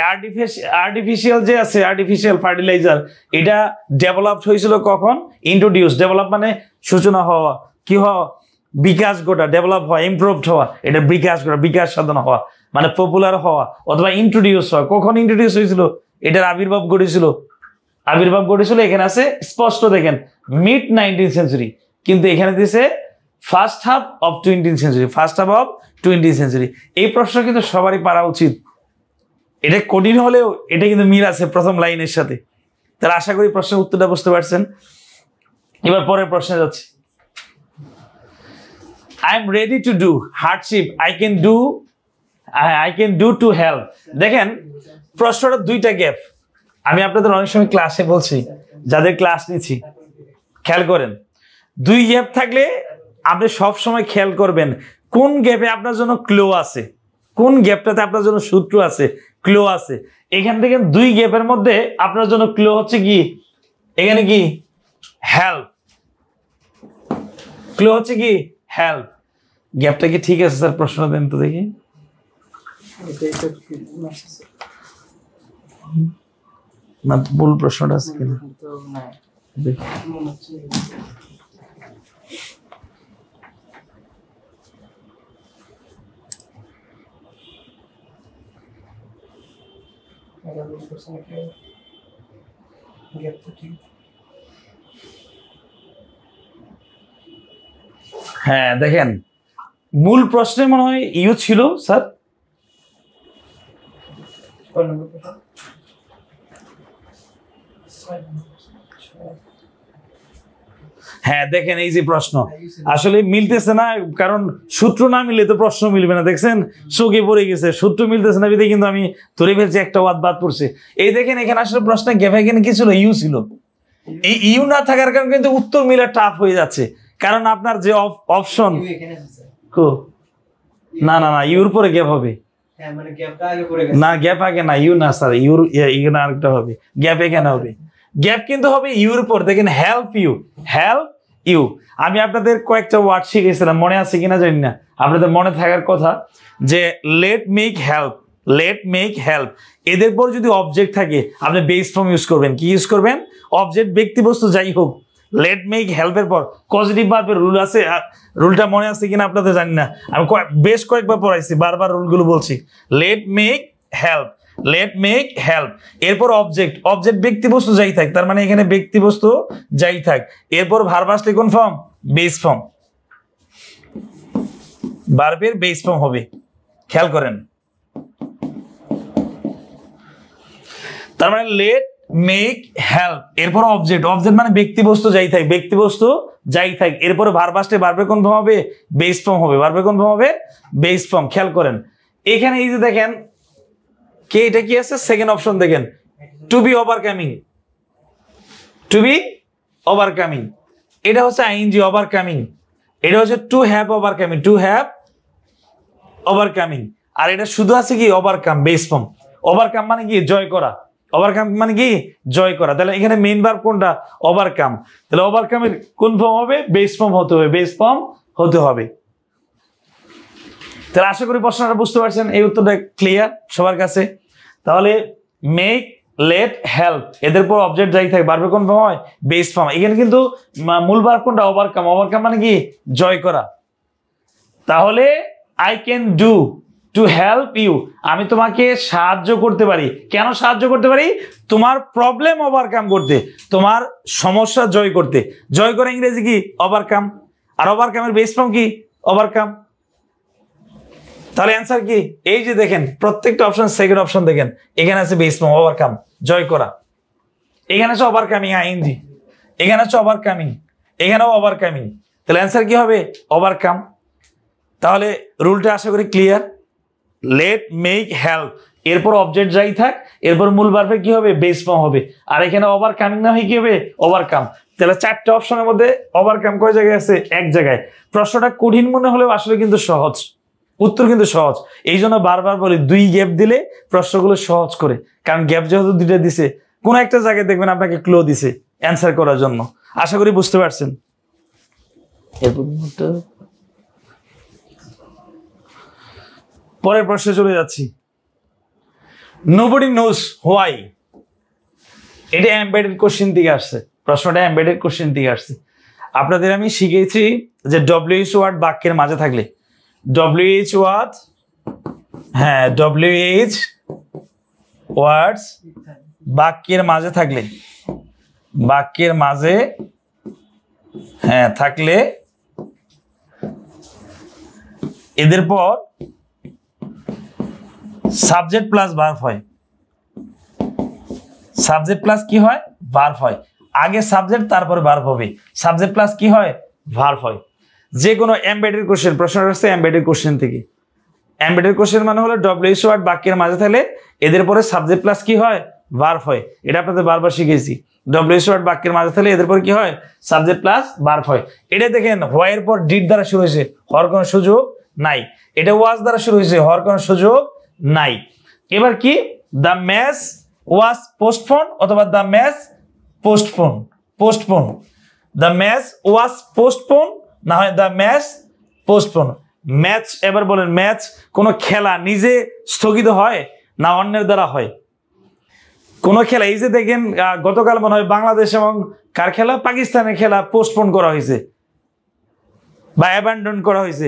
আর্টিফিশিয়াল যে আছে আর্টিফিশিয়াল ফার্টিলাইজার, এটা ডেভেলপড হয়েছিল কখন? ইন্ট্রোডিউস, ডেভেলপ মানে সূচনা হওয়া, কি হওয়া? বিকাশ ঘটা, ডেভেলপ হওয়া, ইমপ্রুভড হওয়া, এটা বিকাশ ঘটা, বিকাশ সাধন হওয়া মানে পপুলার হওয়া অথবা ইন্ট্রোডিউস হওয়া। কখন ইন্ট্রোডিউস হয়েছিল? এটার আবির্ভাব ঘটেছিল এখানে আছে স্পষ্ট দেখেন মিড 19th century, কিন্তু এখানে দিয়েছে first half of 20th century। এই প্রশ্ন কিন্তু সবারই পারা উচিত, এটা কঠিন হলেও এটা কিন্তু মিল আছে প্রথম লাইনের সাথে। তাহলে আশা করি প্রশ্নের উত্তরটা বুঝতে পারছেন। এবার পরের প্রশ্নে যাচ্ছি। I am ready to do hardship, I can do to help। দেখেন প্রশ্নটা দুইটা গ্যাপ, আমি আপনাদের অনেক সময় ক্লাসে বলছি, যাদের ক্লাস নিচ্ছি খেয়াল করেন, দুই গ্যাপ থাকলে আপনি সব সময় খেয়াল করবেন কোন গ্যাপে আপনার জন্য ক্লো আছে, কোন গ্যাপটাতে আপনার জন্য সূত্র আছে, ক্লো আছে। এখান থেকে দুই গ্যাপের মধ্যে আপনার জন্য ক্লো হচ্ছে কি, এখানে কি হেল্প, ক্লো হচ্ছে কি হেল্প। গ্যাপটা কি ঠিক আছে স্যার? প্রশ্ন দেন তো দেখি। না ভুল প্রশ্নটা আছে কিনা হ্যাঁ দেখেন মূল প্রশ্নে মনে হয় ইউ ছিল স্যার। হ্যাঁ দেখেন এই যে প্রশ্ন আসলে মিলতেছে না, কারণ সূত্র না মিললে তো প্রশ্ন মিলবে না। দেখছেন চোখে পড়ে গেছে, সূত্র মিলতেছে না বিধে কিন্তু আমি ধরে ফেলছি একটা ওয়াদ বাদ পড়ছে। এই দেখেন এখানে আসলে প্রশ্ন গ্যাপ, এখানে কি ছিল? ইউ ছিল। এই ইউ না থাকার কারণে কিন্তু উত্তর মিলা টাফ হয়ে যাচ্ছে, কারণ আপনার যে অপশন না না না ইউর পরে গ্যাপ হবে না, গ্যাপ আগে না, ইউ না স্যার, ইউর এখানে আরেকটা হবে, গ্যাপ এখানে হবে, গ্যাপ কিন্তু হবে ইউর পর। দেখেন হেল্প ইউ, আমি আপনাদের কয়েকটা ওয়ার্ড শিখেছিলাম, মনে আছে কিনা জানি না, আপনাদের মনে থাকার কথা যে লেট মেক হেল্প, এদের পর যদি অবজেক্ট থাকে আপনি বেস ফর্ম ইউজ করবেন। কি ইউজ করবেন? অবজেক্ট, ব্যক্তি, বস্তু যাই হোক, লেট মেক হেল্পের পর পজিটিভ ভার্বের রুল আছে, রুলটা মনে আছে কিনা আপনাদের জানি না, আমি বেশ কয়েকবার পড়াইছি, বারবার রুলগুলো বলছি। লেট মেক হেল্প, এরপর অবজেক্ট, ব্যক্তি বস্তু যাই থাক, তার মানে এখানে ব্যক্তি বস্তু যাই থাক, এরপর ভার্ব আসলে কোন ফর্ম? বেস ফর্ম, ভার্বের বেস ফর্ম হবে। খেয়াল করেন, তার মানে লেট মেক হেল্প, এরপর অবজেক্ট মানে ব্যক্তি বস্তু যাই থাক, এরপরে ভার্ব আসলে ভার্বের কোন ফর্ম হবে? বেস ফর্ম হবে, বেস ফর্ম। খেয়াল করেন এখানে এই যে দেখেন কে, এটা কি আছে? সেকেন্ড অপশন দেখেন, টু বি ওভারকামিং, এটা হচ্ছে আইএনজি ওভারকামিং, এটা হচ্ছে টু হ্যাভ ওভারকামিং, আর এটা শুধু আছে কি ওভারকাম, বেস ফর্ম। ওভারকাম মানে কি? জয় করা, তাহলে এখানে মেইন ভার্ব কোনটা? ওভারকাম। তাহলে ওভারকামের কোন ফর্ম হবে? বেস ফর্ম হতে হবে, তাহলে আশা করি প্রশ্নটা বুঝতে পারছেন, এই উত্তরটা ক্লিয়ার সবার কাছে। তাহলে মেক, লেট, হেল্প, এদের পর অবজেক্ট যাই থাকে, ভার্বের কোন ফর্ম হয়? Base form. এখানে কিন্তু মূল ভার্ব কোনটা? ওভারকাম মানে কি? জয় করা। তাহলে I can do to help you, আমি তোমাকে সাহায্য করতে পারি। কেন সাহায্য করতে পারি? তোমার প্রবলেম ওভারকাম করতে, তোমার সমস্যা জয় করতে। জয় করা ইংরেজি কি? ওভারকাম, আর ওভারকামের বেস ফর্ম কি? ওভারকাম। তাহলে অ্যান্সার কি? এই যে দেখেন প্রত্যেকটা অপশন, সেকেন্ড অপশন দেখেন, এখানে আছে বেস ফর্ম ওভারকাম, জয় করা, এখানে আছে ওভারকামিং আইএনজি, এখানে আছে ওভারকামিং, এখানেও ওভারকামিং, তাহলে অ্যান্সার কি হবে? ওভারকাম। তাহলে রুলটা আশা করি ক্লিয়ার। লেট মেক হেল্প, এরপর অবজেক্ট যাই থাক, এরপর মূল ভার্বে কি হবে, বেস ফর্ম হবে। আর এখানে ওভারকামিং না হয় কি হবে, ওভারকাম। তাহলে 4টা অপশনের মধ্যে ওভারকাম কয় জায়গায় আছে, এক জায়গায়। প্রশ্নটা কঠিন মনে হলেও আসলে কিন্তু সহজ, উত্তর কিন্তু সহজ। এই জন্য বারবার বলি 2 গ্যাপ দিলে প্রশ্নগুলো সহজ করে, কারণ গ্যাপ যেহেতু 2টা দিছে, কোন একটা জায়গায় দেখবেন আপনাকে ক্লো দিছে অ্যান্সার করার জন্য। আশা করি বুঝতে পারছেন। পরের প্রশ্নে চলে যাচ্ছি। নোবডি নোজ হোয়াই, এটা এমবেডেড কোশ্চেন থেকে আসছে, প্রশ্নটা এমবেডেড কোশ্চেন থেকে আসছে। আপনাদের আমি শিখেছি যে WH ওয়ার্ড বাক্যের মাঝে থাকলে, WH ওয়ার্ড, হ্যাঁ WH ওয়ার্ডস বাক্যের মাঝে থাকলে, বাক্যের মাঝে হ্যাঁ থাকলে এদের পর সাবজেক্ট প্লাস ভার্ব হয়। সাবজেক্ট প্লাস কি হয়, ভার্ব হয়। আগে সাবজেক্ট তারপরে ভার্ব হবে, সাবজেক্ট প্লাস কি হয়, ভার্ব হয়। যে কোনো এমবেডেড কোশ্চেন, প্রশ্নটা আসছে এমবেডেড কোশ্চেন থেকে। এমবেডেড কোশ্চেন মানে হলো WH ওয়ার্ড বাক্যের মাঝে থাকলে এদের পরে সাবজেক্ট প্লাস কি হয়, ভার্ব হয়। এটা আপনাদের বারবার শিখেছি, WH ওয়ার্ড বাক্যের মাঝে থাকলে এদের পরে কি হয়, সাবজেক্ট প্লাস ভার্ব হয়। এটা দেখেন হোয়াই এর পর ডিড দ্বারা শুরু হয়েছে, হওয়ার কোনো সুযোগ নাই। এটা ওয়াজ দ্বারা শুরু হয়েছে, হওয়ার কোনো সুযোগ নাই। এবার কি, দ্য ম্যাচ ওয়াজ পোস্টপোন অথবা the match postpone, postpone, the match was postpone না হয় দ্য ম্যাচ পোস্টপোন। ম্যাচ, এবার বলেন ম্যাচ কোন খেলা নিজে স্থগিত হয় না অন্যের দ্বারা হয়? কোন খেলা, এই যে দেখেন গতকাল মনে হয় বাংলাদেশ এবং কার খেলা, পাকিস্তানের খেলা পোস্টপোন করা হয়েছে বা অ্যাবান্ডন করা হয়েছে,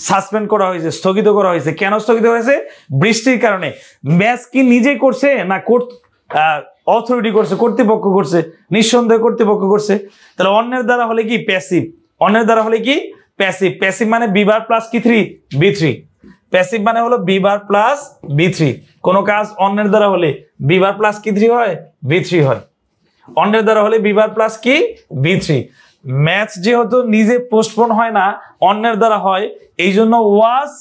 সাসপেন্ড করা হয়েছে, স্থগিত করা হয়েছে। কেন স্থগিত হয়েছে? বৃষ্টির কারণে। ম্যাচ কি নিজে করছে না অথরিটি করছে, কর্তৃপক্ষ করছে? নিঃসন্দেহে কর্তৃপক্ষ করছে। তাহলে অন্যের দ্বারা হলে কি, প্যাসিভ। অন্যের দ্বারা হলে কি, প্যাসিভ। প্যাসিভ মানে বিভার প্লাস কি 3 B3। প্যাসিভ মানে হলো বিভার প্লাস B3। কোন কাজ অন্যের দ্বারা হলে বিভার প্লাস কি 3 হয়, B3 হয়। অন্যের দ্বারা হলে বিভার প্লাস কি B3। ম্যাচ যেহেতু নিজে পোস্টপোন হয় না, অন্যের দ্বারা হয়, এই জন্য ওয়াজ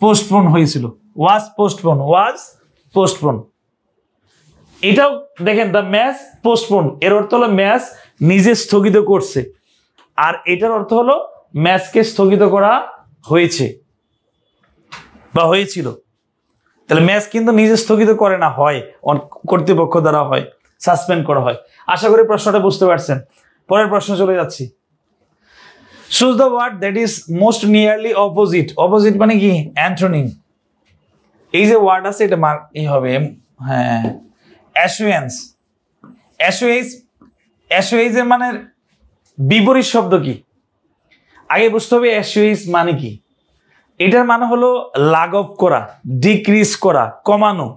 পোস্টপোন হয়েছিল। ওয়াজ পোস্টপোন, ওয়াজ পোস্টপোন। এটাও দেখেন দ্য ম্যাচ পোস্টপোন, এর অর্থ হলো ম্যাচ নিজে স্থগিত করছে, আর এটার অর্থ হলো ম্যাচকে স্থগিত করা হয়েছে বা হয়েছিল। তাহলে ম্যাচ কিন্তু নিজে স্থগিত করে না, হয় কর্তৃপক্ষ দ্বারা হয়, সাসপেন্ড করা হয়। আশা করি প্রশ্নটা বুঝতে পারছেন। পরের প্রশ্ন চলে যাচ্ছি। Choose the word that is most nearly opposite. Opposite মানে কি, অ্যান্টোনিম। এই যে ওয়ার্ড আছে এটা এই হবে, হ্যাঁ অ্যাসুয়েন্স। অ্যাসুয়েজ এর মানে বিপরীত শব্দ কি? আগে বুঝতে হবে অ্যাসুয়েজ মানে কি। এটার মানে হলো লাঘব করা, ডিক্রিজ করা, কমানো।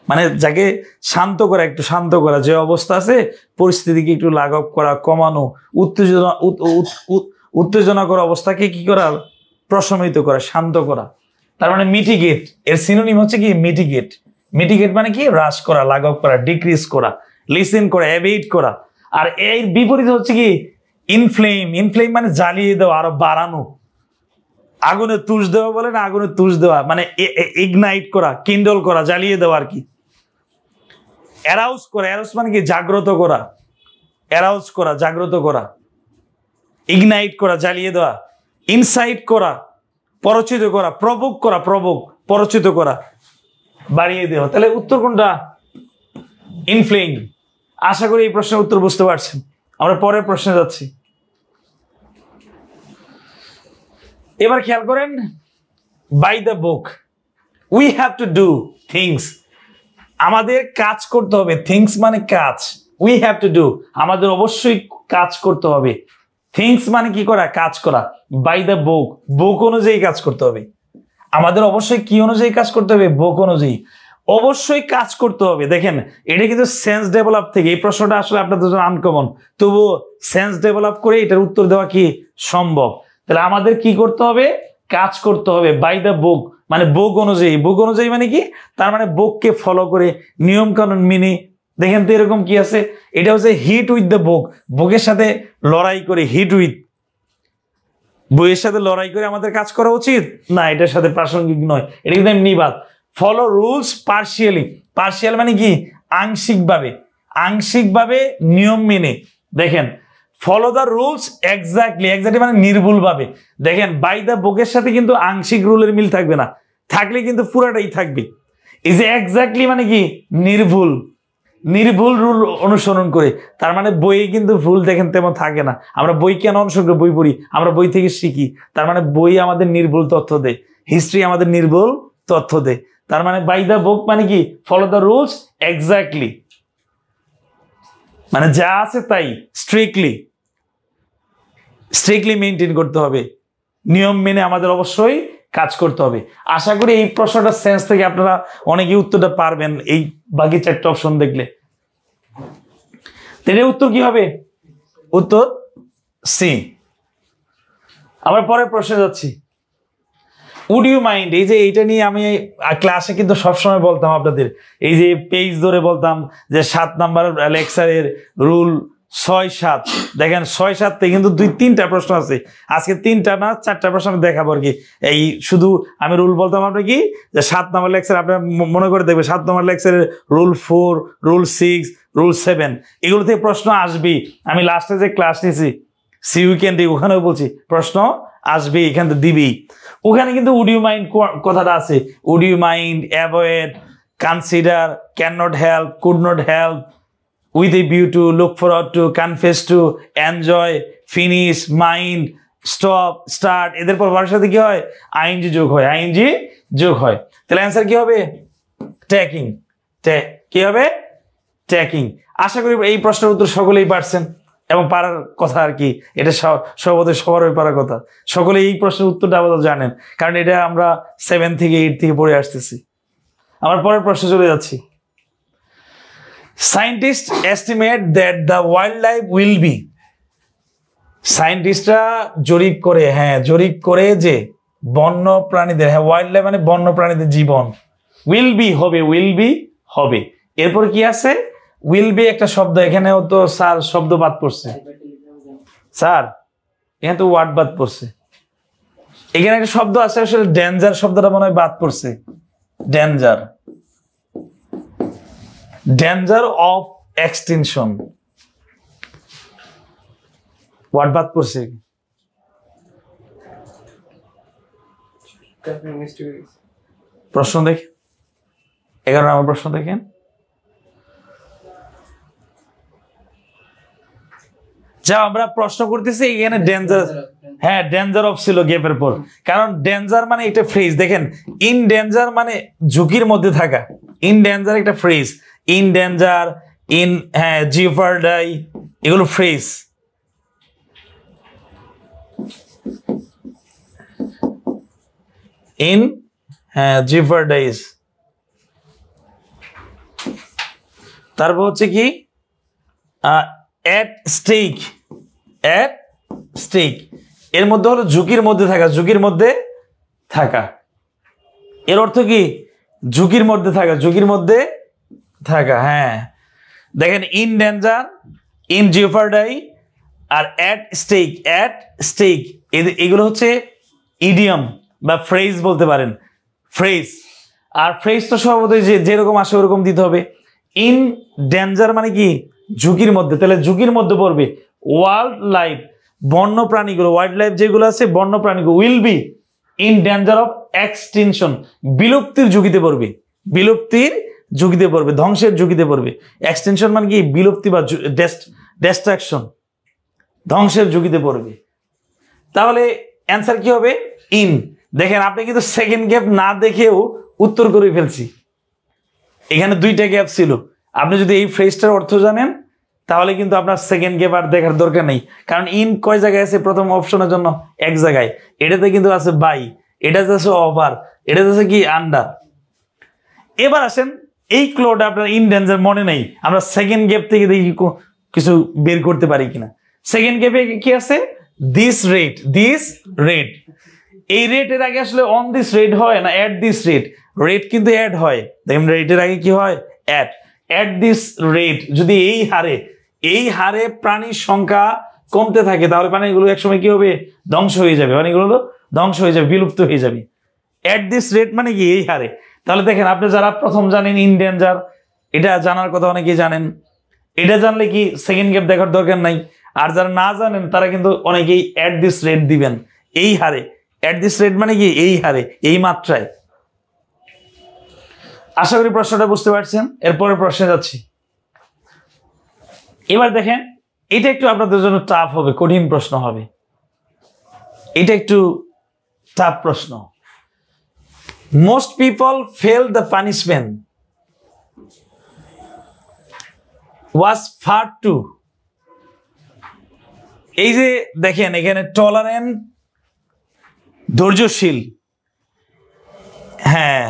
মানে যাকে শান্ত করা, একটু শান্ত করা, যে অবস্থা আছে পরিস্থিতিকে একটু লাঘব করা, কমানো, উত্তেজনাকর অবস্থাকে কি করা, প্রশমিত করা, শান্ত করা। তার মানে মিটিগেট, এর সিনোনিম হচ্ছে কি মিটিগেট। মিটিগেট মানে কি, হ্রাস করা, লাঘব করা, ডিক্রিজ করা, লিসেন করা, অ্যাভয়েড করা। আর এর বিপরীত হচ্ছে কি ইনফ্লেম। ইনফ্লেম মানে জ্বালিয়ে দেওয়া, আরো বাড়ানো। আগুনে তুষ দেওয়া বলে না, আগুনে তুষ দেওয়া মানে ইগনাইট করা, কিন্ডল করা, জ্বালিয়ে দেওয়া আর কি। অ্যারাউজ করা, অ্যারাউজ মানে কি জাগ্রত করা, অ্যারাউজ করা, জাগ্রত করা। ইগনাইট করা, জ্বালিয়ে দেওয়া। ইনসাইট করা, পরচিত করা। প্রভোক করা, প্রভোক, পরচিত করা, বাড়িয়ে দেওয়া। তাহলে উত্তর কোনটা? ইনফ্লেম। আশা করি এই প্রশ্নের উত্তর বুঝতে পারছেন। আমরা পরের প্রশ্নে যাচ্ছি। এবার খেয়াল করেন, by the book, we have to do things. আমাদের কাজ করতে হবে। থিংস মানে কাজ, উই হ্যাভ টু ডু, আমাদের অবশ্যই কাজ করতে হবে। থিংস মানে কি করা, কাজ করা। বাই দ্য বুক, বুক অনুযায়ী কাজ করতে হবে। আমাদের অবশ্যই কি অনুযায়ী কাজ করতে হবে, বুক অনুযায়ী অবশ্যই কাজ করতে হবে। দেখেন এটা কিন্তু সেন্স ডেভেলপ থেকে, এই প্রশ্নটা আসলে আপনাদের জন্য আনকমন, তবুও সেন্স ডেভেলপ করে এটার উত্তর দেওয়া কি সম্ভব। তাহলে আমাদের কি করতে হবে, কাজ করতে হবে। বাই দ্য বুক মানে বুক অনুযায়ী। বুক অনুযায়ী মানে কি, তার মানে বুককে ফলো করে, নিয়ম কানুন মেনে। দেখেন তো এরকম কি আছে, এটা হচ্ছে হিট উইথ দ্য বুক, বুকের সাথে লড়াই করে, হিট উইথ, বইয়ের সাথে লড়াই করে আমাদের কাজ করা উচিত না, এটার সাথে প্রাসঙ্গিক নয়। এটা কিন্তু এমনি বাদ। ফলো রুলস পার্শিয়ালি, পার্শিয়াল মানে কি আংশিকভাবে, আংশিকভাবে নিয়ম মেনে। দেখেন follow the rules exactly, exactly মানে নির্ভুলভাবে। দেখেন বাই দ্য বুকের সাথে কিন্তু আংশিক রুলের মিল থাকবে না, থাকলে কিন্তু পুরাটাই থাকবে। এই যে এক্স্যাক্টলি মানে কি নির্ভুল, নির্ভুল রুল অনুসরণ করে, তার মানে বইয়ে কিন্তু ভুল দেখেন তেমন থাকে না। আমরা বই কেন অনুসরণ করে বই পড়ি? আমরা বই থেকে শিখি, তার মানে বই আমাদের নির্ভুল তথ্য দেয়, হিস্ট্রি আমাদের নির্ভুল তথ্য দেয়। তার মানে বাই দ্য বুক মানে কি ফলো দ্য রুলস এক্স্যাক্টলি, মানে যা আছে তাই স্ট্রিক্টলি, স্ট্রিক্টলি মেনটেন করতে হবে, নিয়ম মেনে আমাদের অবশ্যই কাজ করতে হবে। আশা করি এই প্রশ্নটার সেন্স থেকে আপনারা অনেকে উত্তরটা পারবেন এই বাকি 4টা অপশন দেখলে। তাহলে উত্তর কি হবে? উত্তর সি। আমরা পরের প্রশ্নে যাচ্ছি। উড ইউ মাইন্ড, এই যে এইটা নিয়ে আমি ক্লাসে কিন্তু সবসময় বলতাম আপনাদের, এই যে পেজ ধরে বলতাম যে 7 নাম্বার লেকচারের রুল 6-7, দেখেন 6-7 থেকে কিন্তু 2-3টা প্রশ্ন আছে। আজকে 3টা না 4টা প্রশ্ন আমি দেখাবো আর কি। এই শুধু আমি রুল বলতাম আপনার কি যে 7 নাম্বার লেকচার আপনার মনে করে দেখবে 7 নাম্বার লেকচারের রুল 4, রুল 6, রুল 7 এগুলো থেকে প্রশ্ন আসবেই। আমি লাস্টে যে ক্লাস নিয়েছি সি উইকেন্ডে ওখানেও বলছি প্রশ্ন আসবে, এখান থেকে দিবি। ওখানে কিন্তু উড ইউ মাইন্ড কথাটা আছে, would you mind, avoid, consider, can not help, could not help, with a view to, look forward to, confess to, enjoy, finish, mind, stop, start, এদের পর ভার্বের সাথে কি হয়? আইএনজি যোগ হয়, আইএনজি যোগ হয়। তাহলে অ্যান্সার কি হবে? ট্যাকিং। কি হবে? ট্যাকিং। আশা করি এই প্রশ্নের উত্তর সকলেই পারছেন এবং পারার কথা আর কি, এটা সর্বদাই সবারই পারার কথা। সকলে এই প্রশ্নের উত্তরটা আপাতত জানেন, কারণ এটা আমরা 7 থেকে 8 থেকে পড়ে আসতেছি। আমার পরের প্রশ্নে চলে যাচ্ছি। Scientists estimate that the wildlife will be, সায়েন্টিস্টরা জরিপ করে, হ্যাঁ জরিপ করে যে বন্য প্রাণীদের, হ্যাঁ ওয়াইল্ড লাইফ মানে বন্য প্রাণীদের জীবন, উইল বি হবে, উইল বি হবে। এরপর কি আছে? উইল বি একটা শব্দ, এখানেও তো স্যার শব্দ বাদ পড়ছে, স্যার এখানে তো ওয়ার্ড বাদ পড়ছে। এখানে একটা শব্দ আছে আসলে ডেঞ্জার শব্দটা মনে হয় বাদ পড়ছে, danger, danger of extension word বাদ পড়ছে। প্রশ্ন দেখেন 11 নম্বর প্রশ্ন দেখেন। যা আমরা প্রশ্ন করতেছি এখানে ডেঞ্জার, হ্যাঁ ডেঞ্জার অফ ছিল গ্যাপের পর, কারণ ডেঞ্জার মানে একটা ফ্রেজ। দেখেন ইন ডেঞ্জার মানে ঝুঁকির মধ্যে থাকা, ইন ডেঞ্জার একটা ফ্রেজ, ইন ডেঞ্জার, ইন হ্যাঁ জিওপার্ডাই, এগুলো ফ্রেজ। ইন হ্যাঁ জিওপার্ডাইজ, তারপর হচ্ছে কি অ্যাট স্টেক, অ্যাট স্টেক এর মধ্যে হলো ঝুঁকির মধ্যে থাকা, ঝুঁকির মধ্যে থাকা। এর অর্থ কি? ঝুঁকির মধ্যে থাকা, ঝুঁকির মধ্যে থাকা। হ্যাঁ দেখেন ইন ডেঞ্জার, ইন জিওপার্ডাই আর অ্যাট স্টেক, অ্যাট স্টেক এগুলো হচ্ছে ইডিয়ম বা ফ্রেজ বলতে পারেন, ফ্রেজ। আর ফ্রেজ তো সর্বদাই যেরকম আসে ওরকম দিতে হবে। ইন ডেঞ্জার মানে কি? ঝুঁকির মধ্যে, তাহলে ঝুঁকির মধ্যে পড়বে ওয়াইল্ড লাইফ, বন্য প্রাণীগুলো, ওয়াইল্ড লাইফ যেগুলো আছে বন্য প্রাণীগুলো, will be in danger of extension, বিলুপ্তির ঝুঁকিতে পড়বে, বিলুপ্তির ঝুঁকিতে পড়বে, ধ্বংসের ঝুঁকিতে পড়বে। এক্সটেনশন মানে কি? বিলুপ্তি বা ডিস্ট্রাকশন, ধ্বংসের ঝুঁকিতে পড়বে। তাহলে অ্যান্সার কি হবে? ইন। দেখেন আপনি কিন্তু সেকেন্ড গ্যাপ না দেখেও উত্তর করে ফেলছি, এখানে 2টা গ্যাপ ছিল। আপনি যদি এই ফ্রেজটার অর্থ জানেন তাহলে কিন্তু আপনার সেকেন্ড গ্যাপ আর দেখার দরকার নেই, কারণ ইন কয় জায়গায় আছে? প্রথম অপশনের জন্য এক জায়গায়, এটাতে কিন্তু আছে বাই, এটাতে আছে ওভার, এটাতে আছে কি আন্ডার। এবার আসেন এই ক্লোটা আপনার ইন ডেঞ্জার মনে নেই, আমরা সেকেন্ড গ্যাপ থেকে দেখি কিছু বের করতে পারি কিনা। সেকেন্ড গ্যাপে কি আছে? This rate, this rate. এই রেটের আগে আসলে অন দিস রেট হয় না অ্যাট দিস রেট? রেট কিন্তু অ্যাড হয়, দেখেন রেটের আগে কি হয়? অ্যাট। অ্যাট দিস রেট যদি এই হারে প্রাণীর সংখ্যা কমতে থাকে তাহলে প্রাণীগুলো একসময় কি হবে? ধ্বংস হয়ে যাবে, প্রাণীগুলো ধ্বংস হয়ে যাবে, বিলুপ্ত হয়ে যাবে। অ্যাট দিস রেট মানে কি? এই হারে। তাহলে দেখেন আপনি যারা প্রথম জানেন ইনডেঞ্জার, এটা জানার কথা অনেকেই জানেন, এটা জানলে কি সেকেন্ড গ্যাপ দেখার দরকার নাই। আর যারা না জানেন তারা কিন্তু অনেকেই অ্যাট দিস রেট দিবেন, এই হারে। অ্যাট দিস রেট মানে কি এই হারে, এই মাত্রায়। আশা করি প্রশ্নটা বুঝতে পারছেন। এরপরে প্রশ্নে যাচ্ছি। এবার দেখেন এটা একটু আপনাদের জন্য টাফ হবে, কঠিন প্রশ্ন হবে। এটা একটু টাফ প্রশ্ন। Most people fell the punishment was far too. এই যে দেখেন এখানে টলারেন্ট, ধৈর্যশীল, হ্যাঁ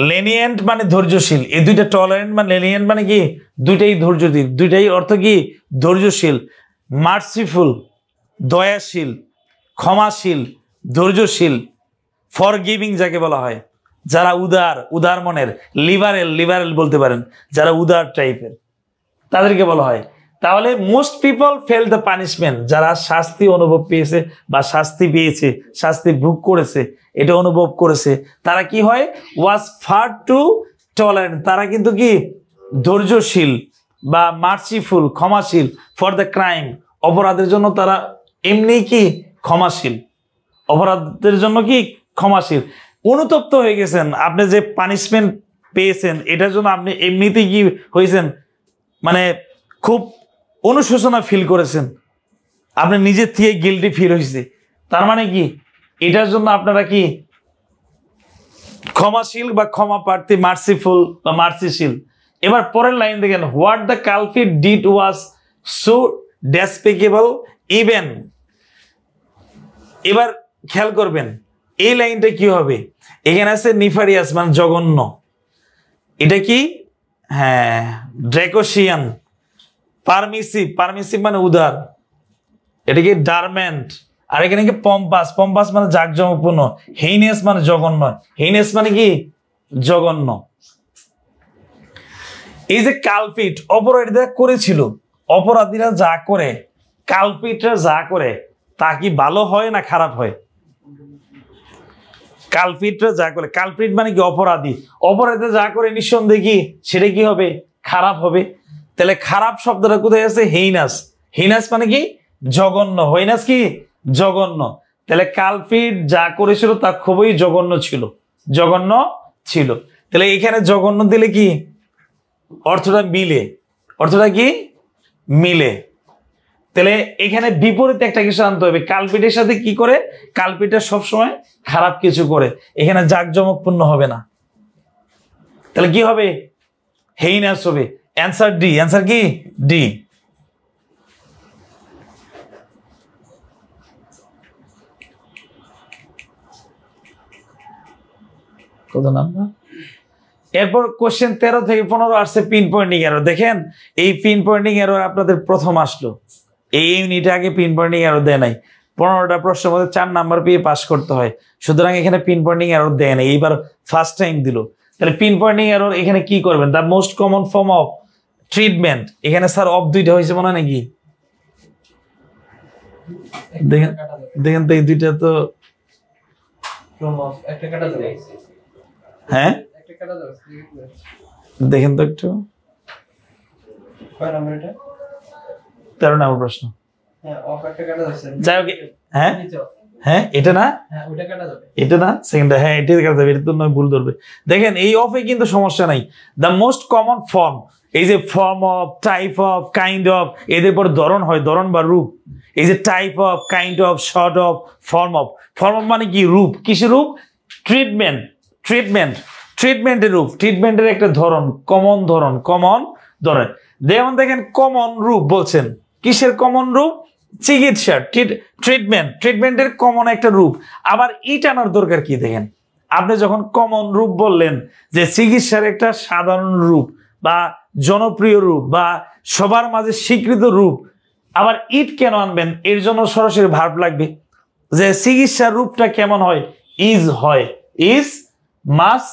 লেনিয়েন্ট মানে ধৈর্যশীল, এই দুইটা টলারেন্ট মানে লেনিয়েন্ট মানে কি দুইটাই ধৈর্যশীল, দুইটাই অর্থ কি ধৈর্যশীল। মার্সিফুল দয়াশীল, ক্ষমাশীল, ধৈর্যশীল, ফরগিভিং যাকে বলা হয়, যারা উদার, উদার মনের, লিবারেল, লিবারেল বলতে পারেন, যারা উদার টাইপের তাদেরকে বলা হয়। তাহলে most people fell the punishment, যারা শাস্তি অনুভব পেয়েছে বা শাস্তি পেয়েছে, শাস্তি ভোগ করেছে, এটা অনুভব করেছে, তারা কি হয় ওয়াজ ফার টু টলারেন্ট, তারা কিন্তু কি ধৈর্যশীল বা মার্সিফুল, ক্ষমাশীল, ফর দ্য ক্রাইম, অপরাধের জন্য তারা এমনি কি ক্ষমাশীল, অপরাধের জন্য কি ক্ষমাশীল। অনুতপ্ত হয়ে গেছেন, আপনি যে পানিশমেন্ট পেয়েছেন এটার জন্য আপনি এমনিতেই কি হয়েছেন, মানে খুব অনুশোচনা ফিল করেছেন, আপনি নিজের থেকে গিল্টি ফিল হয়েছে, তার মানে কি এটার জন্য আপনারা কি ক্ষমাশীল বা ক্ষমা প্রার্থী, মার্সিফুল বা মার্সিশীল। এবার পরের লাইন দেখেন, what the culprit did was so despicable even. এবার খেয়াল করবেন এই লাইনটা কি হবে, এখানে আছে নিফারিয়াস মানে জঘন্য, এটা কি হ্যাঁ ড্রেকোশিয়ান, পারমিসিভ, পারমিসিভ মানে উদার, এটা কি ডারমেন্ট, আর এখানে কি পম্পাস, পম্পাস মানে জাঁকজমকপূর্ণ, হেইনেস মানে জঘন্য, হেইনেস মানে কি জঘন্য। এই যে কালপিট, অপরাধীরা করেছিল, অপরাধীরা যা করে, কালপিটরা যা করে তা কি ভালো হয় না খারাপ হয়? কালপিটরা যা করে, কালপিট মানে কি অপরাধী, অপরাধীরা যা করে নিঃসন্দেহে কি সেটা কি হবে খারাপ হবে। তাহলে খারাপ শব্দটা কোথায় আছে, হেইনাস, হেইনাস মানে কি জঘন্য, হইনাস কি জঘন্য। তাহলে কালপিট যা করেছিল তা খুবই জঘন্য ছিল, জঘন্য ছিল। তাহলে এখানে জঘন্য দিলে কি অর্থটা মিলে, অর্থটা কি মিলে। তাহলে এখানে বিপরীতে একটা কিছু আনতে হবে, কালপিটের সাথে কি করে, কালপিটটা সবসময় খারাপ কিছু করে, এখানে জাঁকজমকপূর্ণ হবে না। তাহলে কি হবে, হেইনাস হবে। অ্যান্সার ডি, অ্যান্সার কি ডি। কত নাম্বার? এরপর কোশ্চেন 13 থেকে 15 আসছে পিন পয়েন্টিং এরর। দেখেন এই পিন পয়েন্টিং এরর আপনাদের প্রথম আসলো, এই ইউনিটে আগে পিন পয়েন্টিং এরর দেয় নাই। 15টা প্রশ্নের মধ্যে 4 নাম্বার পেয়ে পাস করতে হয়, সুতরাং এখানে পিন পয়েন্টিং এরর দেয় নাই, এইবার ফার্স্ট টাইম দিল। তাহলে পিন পয়েন্টিং এরর এখানে কি করবেন, the most common form of treatment, এখানে স্যার অফ দুইটা হয়েছে মনে হয় নাকি, দেখেন দেখেন তো এই দুইটা তো হ্যাঁ দেখেন তো একটু, 13 নম্বর প্রশ্ন। যাই হোক, হ্যাঁ হ্যাঁ এটা না, এটা না সেকেন্ডটা, হ্যাঁ এটা কাটা যাবে, এটা তো নয় ভুল ধরবে। দেখেন এই অফে কিন্তু সমস্যা নাই, দ্য মোস্ট কমন ফর্ম, এই যে form of, type of, kind of, এদের পর ধরন হয়, ধরন বা রূপ। এই যে type of, kind of, short of, form of, form of মানে কি রূপ, কিসের রূপ, ট্রিটমেন্ট, ট্রিটমেন্ট, ট্রিটমেন্টের রূপ, ট্রিটমেন্টের একটা ধরন, কমন ধরন, কমন ধরন। যেমন দেখেন কমন রূপ বলছেন, কিসের কমন রূপ, চিকিৎসা, ট্রিটমেন্ট, ট্রিটমেন্টের কমন একটা রূপ। আবার ইট আনার দরকার কি, দেখেন আপনি যখন কমন রূপ বললেন যে চিকিৎসার একটা সাধারণ রূপ বা জনপ্রিয় রূপ বা সবার মাঝে স্বীকৃত রূপ, আবার ইট কেন আনবেন, এর জন্য সরাসরি ভার্ব লাগবে। যে চিকিৎসার রূপটা কেমন হয়, ইজ হয়, ইজ, মাস,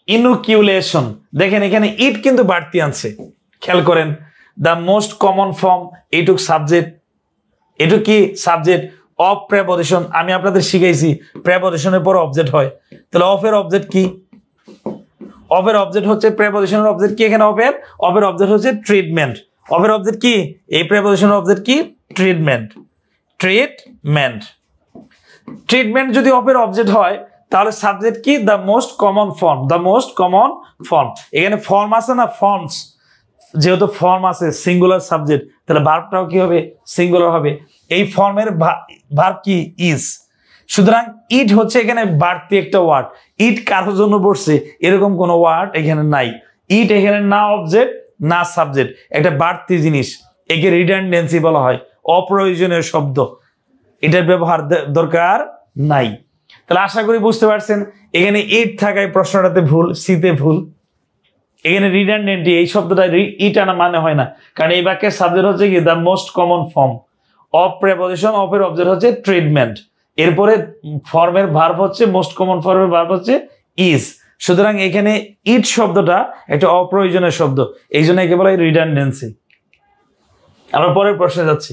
ইনুকিউলেশন। দেখেন এখানে ইট কিন্তু বাড়তি আনছে, খেয়াল করেন। দ্য মোস্ট কমন ফর্ম, এইটুক সাবজেক্ট, এটুক কি সাবজেক্ট, অফ প্রেপোজিশন, আমি আপনাদের শিখাইছি প্রেপোজিশনের পর অবজেক্ট হয়, তাহলে অফ এর অবজেক্ট কি, অফের অবজেক্ট হচ্ছে প্রেপোজিশনের অবজেক্ট কি এখানে অফের অবজেক্ট হচ্ছে ট্রিটমেন্ট। অফের অবজেক্ট কি এই প্রেপোজিশনের অবজেক্ট কি ট্রিটমেন্ট। ট্রিটমেন্ট যদি অফের অবজেক্ট হয় তাহলে সাবজেক্ট কি দ্য মোস্ট কমন ফর্ম। এখানে ফর্ম আছে না ফর্মস, যেহেতু ফর্ম আছে সিঙ্গুলার সাবজেক্ট তাহলে ভার্বটাও কি হবে সিঙ্গুলার হবে। এই ফর্মের ভার্ব কি ইজ। সুতরাং ইট হচ্ছে এখানে বাড়তি একটা ওয়ার্ড। ইট কারোর জন্য বসছে এরকম কোনো ওয়ার্ড এখানে নাই। ইট এখানে না অবজেক্ট না সাবজেক্ট, একটা বাড়তি জিনিস, একে রিডান্ডেন্সি বলা হয়, অপ্রয়োজনীয় শব্দ, এটার ব্যবহার দরকার নাই। তাহলে আশা করি বুঝতে পারছেন এখানে ইট থাকায় প্রশ্নটাতে ভুল, সিতে ভুল। এখানে রিডান্ডেন্টি এই শব্দটা ইট আনা মানে হয় না, কারণ এই বাক্যের সাবজেক্ট হচ্ছে কি the most common form of preposition, অফের অবজেক্ট হচ্ছে ট্রিটমেন্ট, এরপরে ফর্মের ভার্ব হচ্ছে মোস্ট কমন ফর্মের ভার্ব হচ্ছে ইজ। সুতরাং এখানে ইট শব্দটা একটা অপ্রয়োজনীয় শব্দ, এই জন্য একে বলা হয় রিডান্ডেন্সি। আমরা পরের প্রশ্নে যাচ্ছি।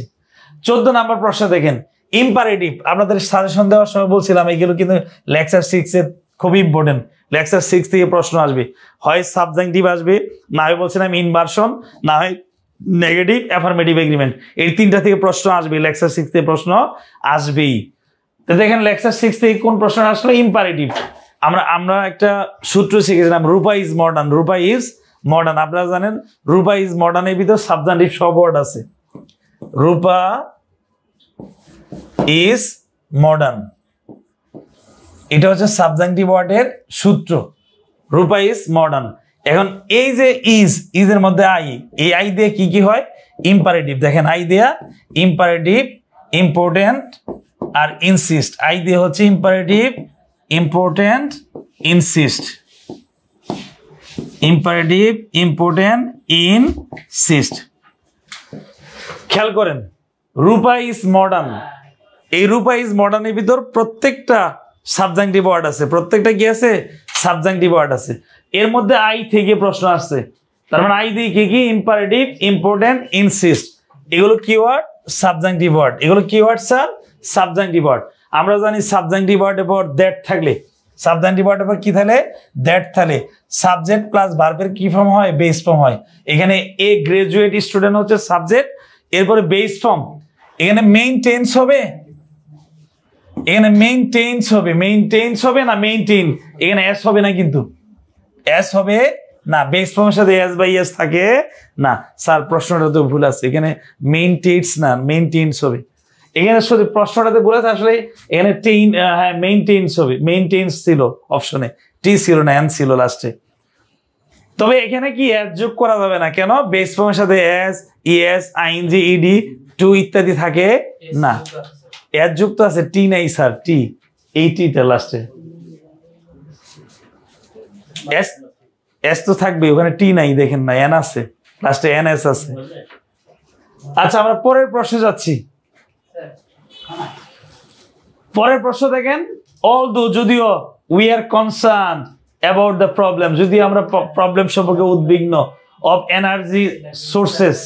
14 নম্বর প্রশ্ন দেখেন, ইম্পারেটিভ। আপনাদের সাজেশন দেওয়ার সময় বলছিলাম এগুলো কিন্তু লেকচার 6 এর খুবই ইম্পর্টেন্ট। লেকচার 6 থেকে প্রশ্ন আসবে, হয় সাবজেক্টিভ আসবে, না হয় বলছিলাম ইনভার্সন, না হয় নেগেটিভ অ্যাফার্মেটিভ এগ্রিমেন্ট। এই তিনটা থেকে প্রশ্ন আসবে, লেকচার 6 থেকে প্রশ্ন আসবেই। তো দেখেন লেকচার 6 থেকে কোন প্রশ্ন আসলো, ইম্পারেটিভ। আমরা একটা সূত্র শিখেছিলাম, রূপা ইজ মডার্ন। আপনারা জানেন রূপা ইজ মডার্নের ভিতর সাবজেক্টিভ সব ওয়ার্ড আছে। রূপা ইজ মডার্ন, এটা হচ্ছে সাবজেক্টিভ ওয়ার্ডের সূত্র, রূপা ইজ মডার্ন। এখন এই যে ইজ এর মধ্যে এই আই দিয়ে কি হয় ইম্পারেটিভ। দেখেন আই দিয়া ইম্পারেটিভ, ইম্পর্টেন্ট আর ইনসিস্ট। আই দিয়ে হচ্ছে imperative, important, insist. Imperative, important, insist. খেয়াল করেন রূপা ইজ মডার্ন, এই রূপা ইজ মডার্নের ভিতর প্রত্যেকটা সাবজেক্টিভ ওয়ার্ড আছে, প্রত্যেকটা কি আছে সাবজেক্টিভ ওয়ার্ড আছে। এর মধ্যে আই থেকে প্রশ্ন আসছে, তার মানে আই দিয়ে কি ইম্পারেটিভ, ইম্পর্টেন্ট, ইনসিস্ট, এগুলো কি ওয়ার্ড সাবজেক্টিভ ওয়ার্ড। এগুলো কি ওয়ার্ড স্যার সাবজেক্টিভ ওয়ার্ড। আমরা জানি সাবজেক্টিভ ওয়ার্ডের পর দ্যাট থাকলে, সাবজেক্টিভ ওয়ার্ডের পর কি থাকলে দ্যাট থাকলে সাবজেক্ট প্লাস ভার্বের কি ফর্ম হয় বেস ফর্ম হয়। এখানে এ গ্রাজুয়েট স্টুডেন্ট হচ্ছে সাবজেক্ট, এরপরে বেস ফর্ম। এখানে মেইন টেন্স হবে, এখানে মেইনটেইনস হবে না মেইনটেইন, এখানে এস হবে না, কিন্তু এস হবে না, বেস ফর্মের সাথে এস বাই এস থাকে না। স্যার প্রশ্নটা তো ভুল আছে, এখানে মেইনটেইনস না মেইনটেইনস হবে। এখানে শুধু প্রশ্নটাতে ভুল আছে, আসলে এখানে হ্যাঁ মেইনটেইনস হবে, মেইনটেইনস ছিল অপশনে, টি ছিল না, এন ছিল লাস্টে। তবে এখানে কি এস যোগ করা যাবে না, কেন বেস ফর্মের সাথে S, ES, ING, ED, to ইত্যাদি থাকে না। এর যুক্ত আছে টি নাই স্যার, টি এই টিটা লাস্টে, এস এস তো থাকবে, ওখানে টি নাই, দেখেন না এন আছে লাস্টে, এন এস আছে। আচ্ছা আমরা পরের প্রশ্নে যাচ্ছি। পরের প্রশ্ন দেখেন, অলদো যদিও we are concern about the problem, যদি আমরা প্রবলেম সম্পর্কে উদ্বিগ্ন, of energy sources,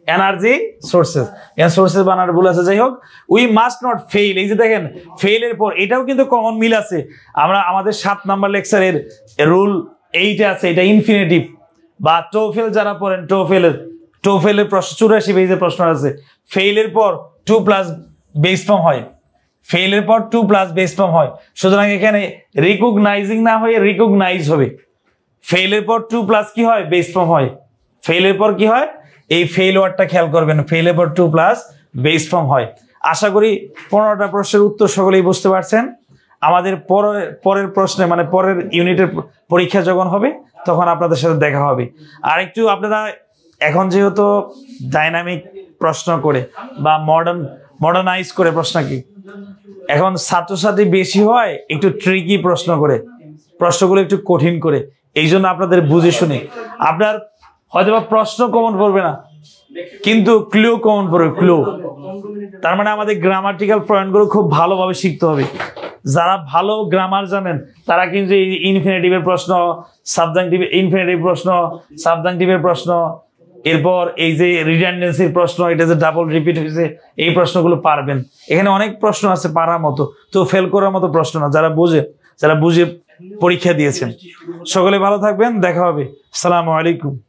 energy sources, এন সোর্সেস বানার ভুল আছে, যাই হোক, উই মাস্ট নট ফেইল। এই যে দেখেন ফেইলের পর এটাও কিন্তু কমন মিল আছে। আমরা আমাদের 7 নাম্বার লেকচারের রুল 8 আছে, এটা ইনফিনিটিভ বা টোফেল যারা পড়েন, টোফেলের প্রশ্ন 84 পেজে প্রশ্ন আছে, ফেইলের পর 2 প্লাস বেস ফর্ম হয়, ফেইলের পর 2 প্লাস বেস ফর্ম হয়। সুতরাং এখানে রিকগনাইজিং না হয়ে রিকগনাইজ হবে। ফেইলের পর 2 প্লাস কি হয় বেস ফর্ম হয়, ফেইলের পর কি হয়, এই ফেইল ওয়ার্ডটা খেয়াল করবেন, ফেইলের পর 2 প্লাস বেস ফর্ম হয়। আশা করি 15টা প্রশ্নের উত্তর সকলেই বুঝতে পারছেন। আমাদের পরের প্রশ্নে মানে পরের ইউনিটের পরীক্ষা যখন হবে তখন আপনাদের সাথে দেখা হবে। আর একটু আপনারা এখন যেহেতু ডাইনামিক প্রশ্ন করে বা মডার্নাইজ করে প্রশ্ন, কি এখন ছাত্রছাত্রী বেশি হয়, একটু ট্রিকি প্রশ্ন করে, প্রশ্নগুলো একটু কঠিন করে, এই জন্য আপনাদের বুঝে শুনে, আপনার হয়তো বা প্রশ্ন কমন পড়বে না কিন্তু ক্লু কমন পড়বে, ক্লু। তার মানে আমাদের গ্রামাটিক্যাল পয়েন্টগুলো খুব ভালোভাবে শিখতে হবে। যারা ভালো গ্রামার জানেন তারা কিন্তু এই ইনফিনিটিভের প্রশ্ন, সাবজেক্টিভ ইনফিনিটিভ প্রশ্ন, সাবজেক্টিভের প্রশ্ন, এরপর এই যে রিডান্ডেন্সির প্রশ্ন, এটা যে ডাবল রিপিট হয়েছে, এই প্রশ্নগুলো পারবেন। এখানে অনেক প্রশ্ন আছে পারার মতো, তো ফেল করার মতো প্রশ্ন না। যারা বুঝে পরীক্ষা দিয়েছেন। সকলে ভালো থাকবেন, দেখা হবে। আসসালামু আলাইকুম।